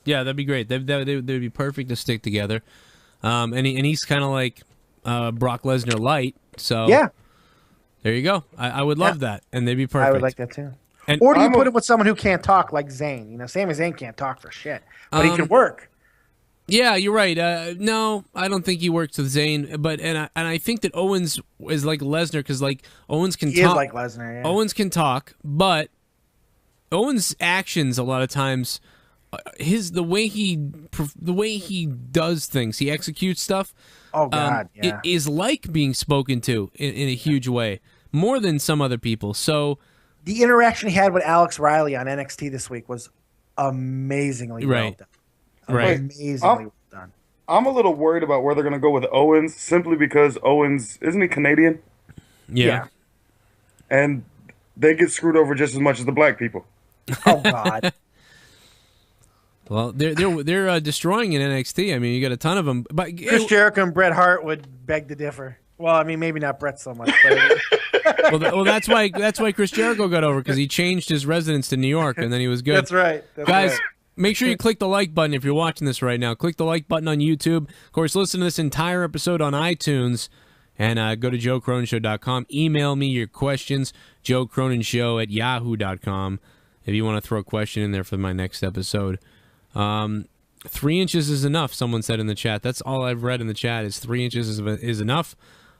Yeah, that'd be great. They'd be perfect to stick together. And he's kind of like Brock Lesnar light. So yeah, there you go. I would love that, and they'd be perfect. I would like that too. Or do you put it with someone who can't talk like Zayn? Sami Zayn can't talk for shit, but he can work. Yeah, you're right. No, I don't think he works with Zayn, but I think that Owens is like Lesnar because like Owens can talk. He is like Lesnar. Yeah. Owens can talk, but Owens' actions a lot of times, the way he does things, he executes stuff. Oh God, yeah. It is like being spoken to in a huge way, more than some other people. So the interaction he had with Alex Riley on NXT this week was amazingly well done. Right. Amazingly well done. I'm a little worried about where they're going to go with Owens, simply because Owens, isn't he Canadian? Yeah. And they get screwed over just as much as the black people. Oh God. Well, they're destroying in NXT. I mean, you got a ton of them. But Chris Jericho and Bret Hart would beg to differ. Well, I mean, maybe not Bret so much. But well, that's why Chris Jericho got over, because he changed his residence to New York, and then he was good. That's right. Guys, make sure you click the like button if you're watching this right now. Click the like button on YouTube. Of course, listen to this entire episode on iTunes, and go to joecronenshow.com. Email me your questions, joecronenshow@yahoo.com, if you want to throw a question in there for my next episode. 3 inches is enough, someone said in the chat. That's all I've read in the chat is 3 inches is enough.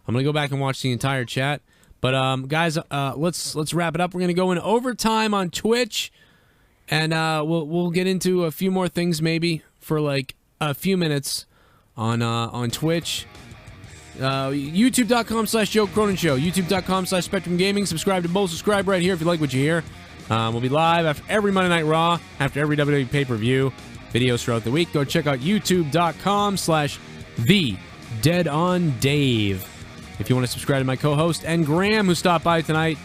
I'm going to go back and watch the entire chat. But guys, let's wrap it up. We're going to go in overtime on Twitch, and we'll get into a few more things maybe for like a few minutes on Twitch. YouTube.com/Joe Cronin Show, YouTube.com/Spectrum Gaming. Subscribe to both. Subscribe right here if you like what you hear. We'll be live after every Monday Night Raw, after every WWE pay-per-view, videos throughout the week. Go check out youtube.com/TheDeadOnDave. If you want to subscribe to my co-host and Graham, who stopped by tonight,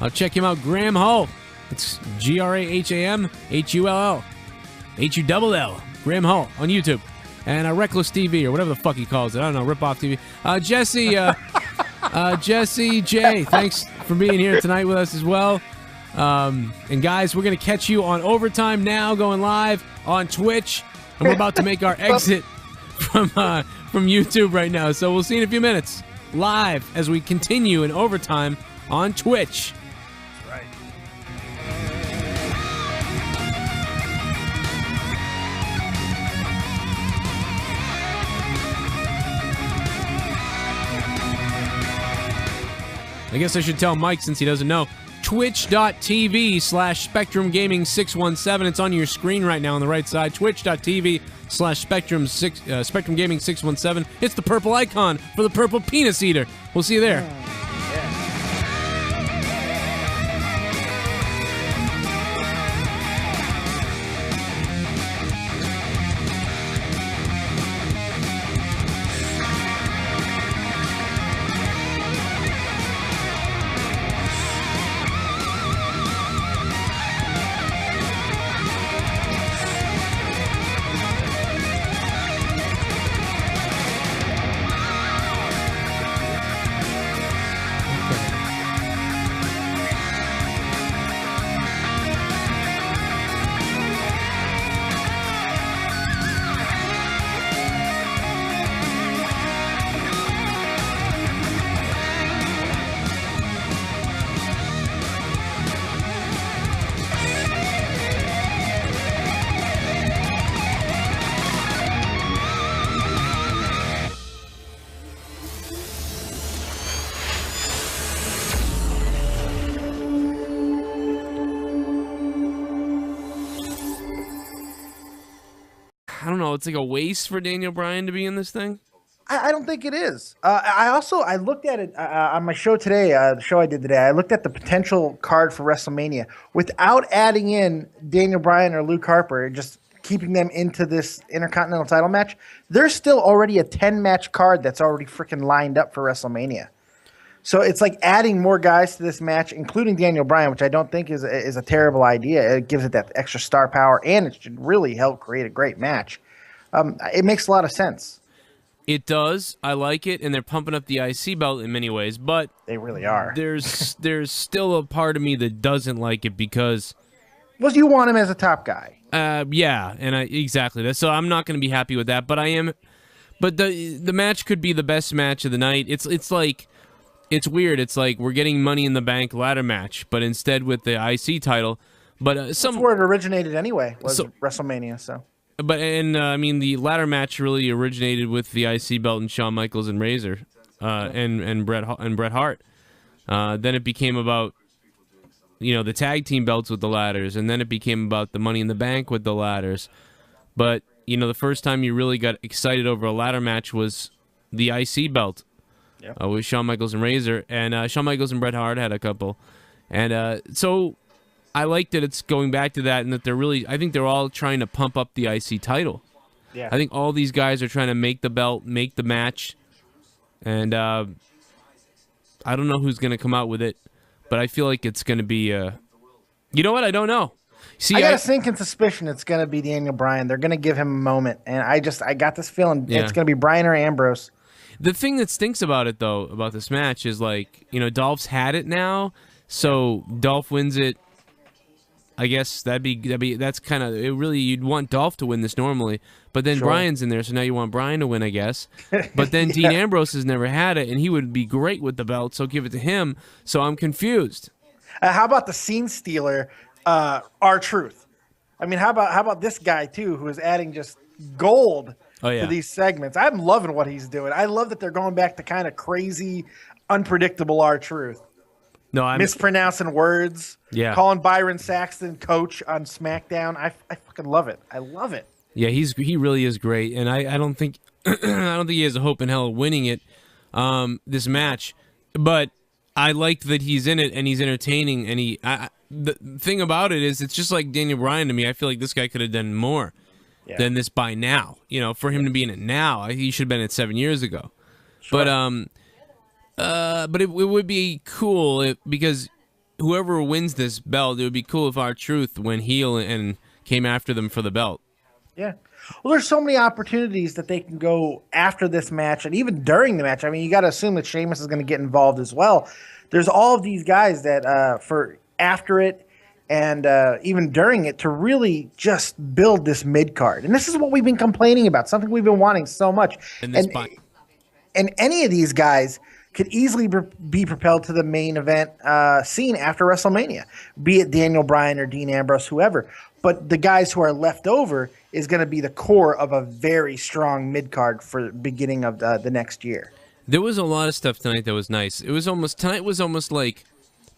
I'll check him out. Graham Hull. It's GRAHAMHULL. HULL. Graham Hull on YouTube. And Reckless TV, or whatever the fuck he calls it. I don't know, Rip Off TV. Jesse J, thanks for being here tonight with us as well. And guys, we're going to catch you on Overtime now, going live on Twitch. And we're about to make our exit from YouTube right now. So we'll see you in a few minutes, live, as we continue in Overtime on Twitch. Right. I guess I should tell Mike, since he doesn't know. Twitch.tv/Spectrum Gaming 617. It's on your screen right now on the right side. Twitch.tv/Spectrum Gaming 617. It's the purple icon for the purple penis eater. We'll see you there. know. It's like a waste for Daniel Bryan to be in this thing. I don't think it is. I looked at it on my show today, the show I did today. I looked at the potential card for WrestleMania without adding in Daniel Bryan or Luke Harper, just keeping them into this Intercontinental title match. There's still already a 10-match card that's already freaking lined up for WrestleMania. So it's like adding more guys to this match, including Daniel Bryan, which I don't think is a terrible idea. It gives it that extra star power, and it should really help create a great match. It makes a lot of sense. It does. I like it, and they're pumping up the IC belt in many ways, but they really are. There's still a part of me that doesn't like it because you want him as a top guy. Yeah, and exactly. So I'm not going to be happy with that, but I am. But the match could be the best match of the night. It's like it's weird. It's like we're getting Money in the Bank ladder match, but instead with the IC title. But that's where it originated anyway. Was WrestleMania. So. But I mean, the ladder match really originated with the IC belt and Shawn Michaels and Razor, and Bret Hart. Then it became about, the tag team belts with the ladders, and then it became about the Money in the Bank with the ladders. But the first time you really got excited over a ladder match was the IC belt, with Shawn Michaels and Razor, and Shawn Michaels and Bret Hart had a couple, and so. I like that it's going back to that, and that I think they're all trying to pump up the IC title. Yeah. I think all these guys are trying to make the belt, make the match, and I don't know who's going to come out with it, but I feel like it's going to be, you know what? I don't know. See, I got a sinking suspicion it's going to be Daniel Bryan. They're going to give him a moment, and I got this feeling it's going to be Bryan or Ambrose. The thing that stinks about it, though, about this match is, Dolph's had it now, so Dolph wins it. I guess that's kind of it. Really, you'd want Dolph to win this normally, but then Bryan's in there, so now you want Bryan to win, I guess. But then Dean Ambrose has never had it, and he would be great with the belt, so give it to him. So I'm confused. How about the scene stealer, R-Truth? I mean, how about this guy too, who is adding just gold to these segments? I'm loving what he's doing. I love that they're going back to kind of crazy, unpredictable R-Truth. No, I'm mispronouncing words. Yeah. Calling Byron Saxton coach on SmackDown. I fucking love it. I love it. Yeah, he really is great, and I don't think he has a hope in hell of winning it, this match. But I like that he's in it and he's entertaining. And the thing about it is, it's just like Daniel Bryan to me. I feel like this guy could have done more than this by now. For him to be in it now, he should have been in it 7 years ago. Sure. But it would be cool because whoever wins this belt, it would be cool if R-Truth went heel and came after them for the belt. Yeah. Well, there's so many opportunities that they can go after this match and even during the match. I mean, you got to assume that Sheamus is going to get involved as well. There's all of these guys that for after it and even during it to really just build this mid-card. And this is what we've been complaining about, something we've been wanting so much. And any of these guys could easily be propelled to the main event scene after WrestleMania, be it Daniel Bryan or Dean Ambrose, whoever. But the guys who are left over is going to be the core of a very strong mid-card for the beginning of the next year. There was a lot of stuff tonight that was nice. Tonight was almost like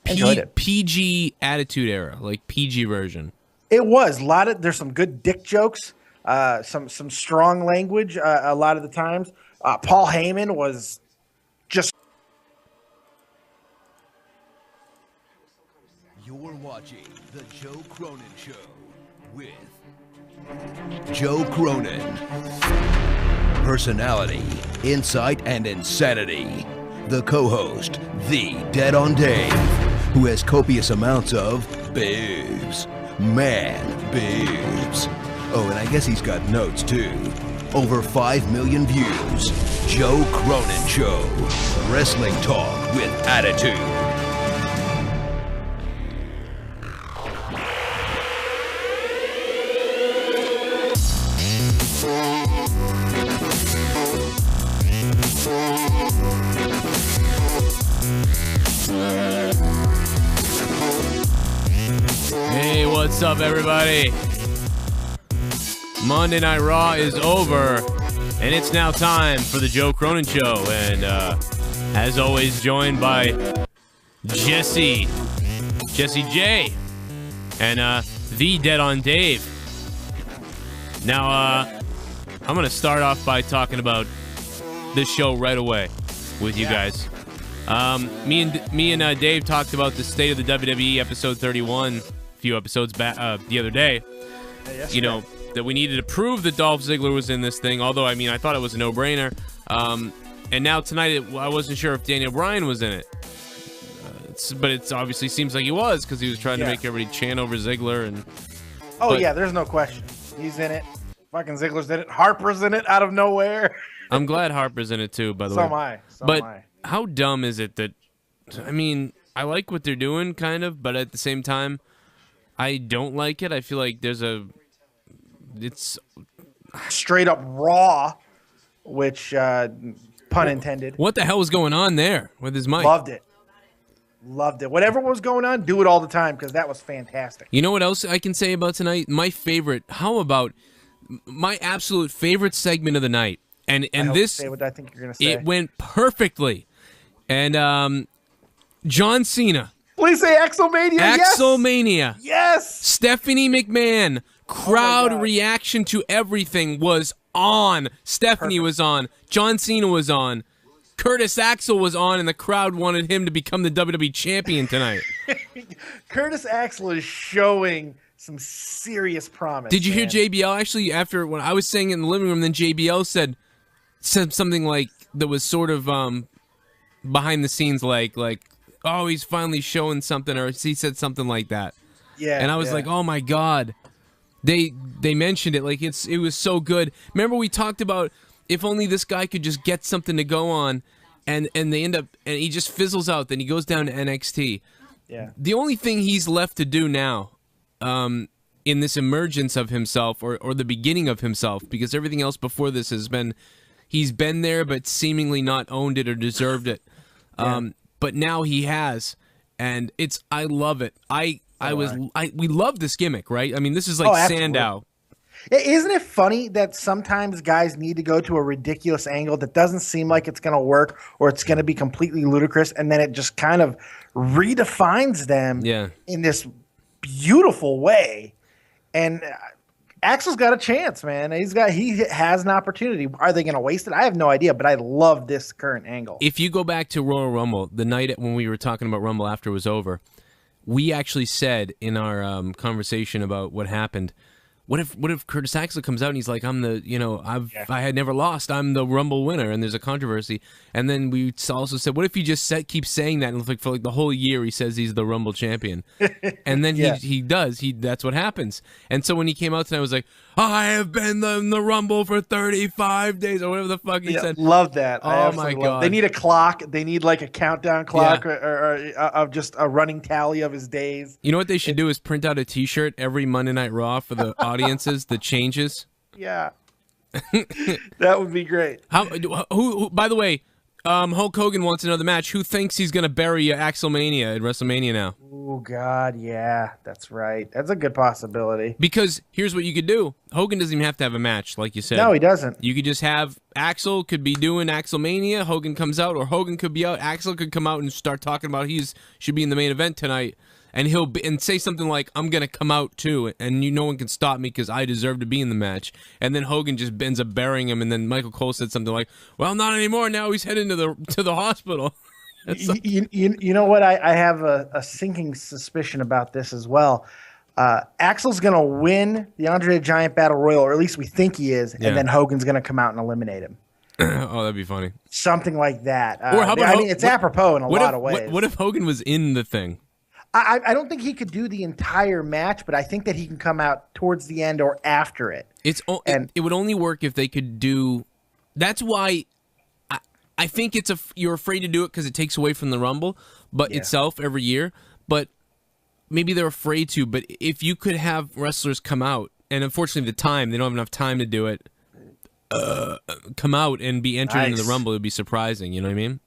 PG Attitude Era, like PG version. It was. There's some good dick jokes, some strong language a lot of the times. Paul Heyman was just... You're watching The Joe Cronin Show with Joe Cronin. Personality, insight, and insanity. The co-host, the Dead on Dave, who has copious amounts of boobs. Man boobs. Oh, and I guess he's got notes, too. Over 5 million views. Joe Cronin Show. Wrestling talk with attitude. Hey, what's up, everybody? Monday Night Raw is over, and it's now time for the Joe Cronin Show. And as always, joined by Jesse J, and the Dead on Dave. Now, I'm going to start off by talking about this show right away with you guys. Me and Dave talked about the State of the WWE episode 31 a few episodes back the other day. You know, that we needed to prove that Dolph Ziggler was in this thing, although, I mean, I thought it was a no-brainer. And now tonight, I wasn't sure if Daniel Bryan was in it. But it obviously seems like he was, because he was trying to make everybody chant over Ziggler. And yeah, there's no question. He's in it. Fucking Ziggler's in it. Harper's in it out of nowhere. I'm glad Harper's in it, too, by the way. So am I. But how dumb is it that... I mean, I like what they're doing, kind of, but at the same time, I don't like it. I feel like there's a... It's... Straight up Raw, which, pun intended. What the hell was going on there with his mic? Loved it. Loved it. Whatever was going on, do it all the time, because that was fantastic. You know what else I can say about tonight? My favorite... How about my absolute favorite segment of the night? And this... Say what I think you're going to say. It went perfectly. And John Cena... Please say Axelmania. Axelmania. Yes. Stephanie McMahon. Crowd reaction to everything was on. Stephanie was on. John Cena was on. Curtis Axel was on, and the crowd wanted him to become the WWE champion tonight. Curtis Axel is showing some serious promise. Did you hear JBL? Actually, after when I was saying it in the living room, then JBL said something like that was sort of behind the scenes, like, oh, he's finally showing something, or he said something like that. Yeah. And I was like, oh my God. They mentioned it like it was so good. Remember we talked about if only this guy could just get something to go on, and they end up and he just fizzles out. Then he goes down to NXT. Yeah. The only thing he's left to do now, in this emergence of himself or the beginning of himself, because everything else before this has been, he's been there but seemingly not owned it or deserved it. But now he has, and I love it. We love this gimmick, right? I mean, this is like Sandow. Isn't it funny that sometimes guys need to go to a ridiculous angle that doesn't seem like it's going to work or it's going to be completely ludicrous, and then it just kind of redefines them in this beautiful way. And Axel's got a chance, man. He has an opportunity. Are they going to waste it? I have no idea, but I love this current angle. If you go back to Royal Rumble, the night when we were talking about Rumble after it was over, we actually said in our conversation about what happened, what if Curtis Axel comes out and he's like, I'm the, I had never lost, I'm the Rumble winner, and there's a controversy. And then we also said, what if he just keeps saying that, and for like the whole year he says he's the Rumble champion, and then he does, that's what happens. And so when he came out tonight, I was like, I have been in the Rumble for 35 days, or whatever the fuck he said. Love that. Oh my God. They need a clock. They need like a countdown clock or of just a running tally of his days. You know what they should do is print out a T-shirt every Monday Night Raw for the audiences that changes. Yeah. That would be great. Who by the way, Hulk Hogan wants another match. Who thinks he's going to bury Axelmania at WrestleMania now? Oh, God, yeah, that's right. That's a good possibility. Because here's what you could do. Hogan doesn't even have to have a match, like you said. No, he doesn't. You could just have Axel could be doing Axelmania, Hogan comes out, or Hogan could be out, Axel could come out and start talking about should be in the main event tonight. And he'll say something like, I'm going to come out too, and no one can stop me because I deserve to be in the match. And then Hogan just ends up burying him, and then Michael Cole said something like, well, not anymore, now he's heading to the hospital. You know what? I have a sinking suspicion about this as well. Axel's going to win the Andre the Giant Battle Royal, or at least we think he is, and then Hogan's going to come out and eliminate him. Oh, that'd be funny. Something like that. Or how about it's apropos in a lot of ways. What if Hogan was in the thing? I don't think he could do the entire match, but I think that he can come out towards the end or after it. It would only work if they could do. That's why I think you're afraid to do it because it takes away from the Rumble, itself every year. But maybe they're afraid to. But if you could have wrestlers come out, and unfortunately they don't have enough time to do it. Come out and be entered into the Rumble, it would be surprising. You know what I mean?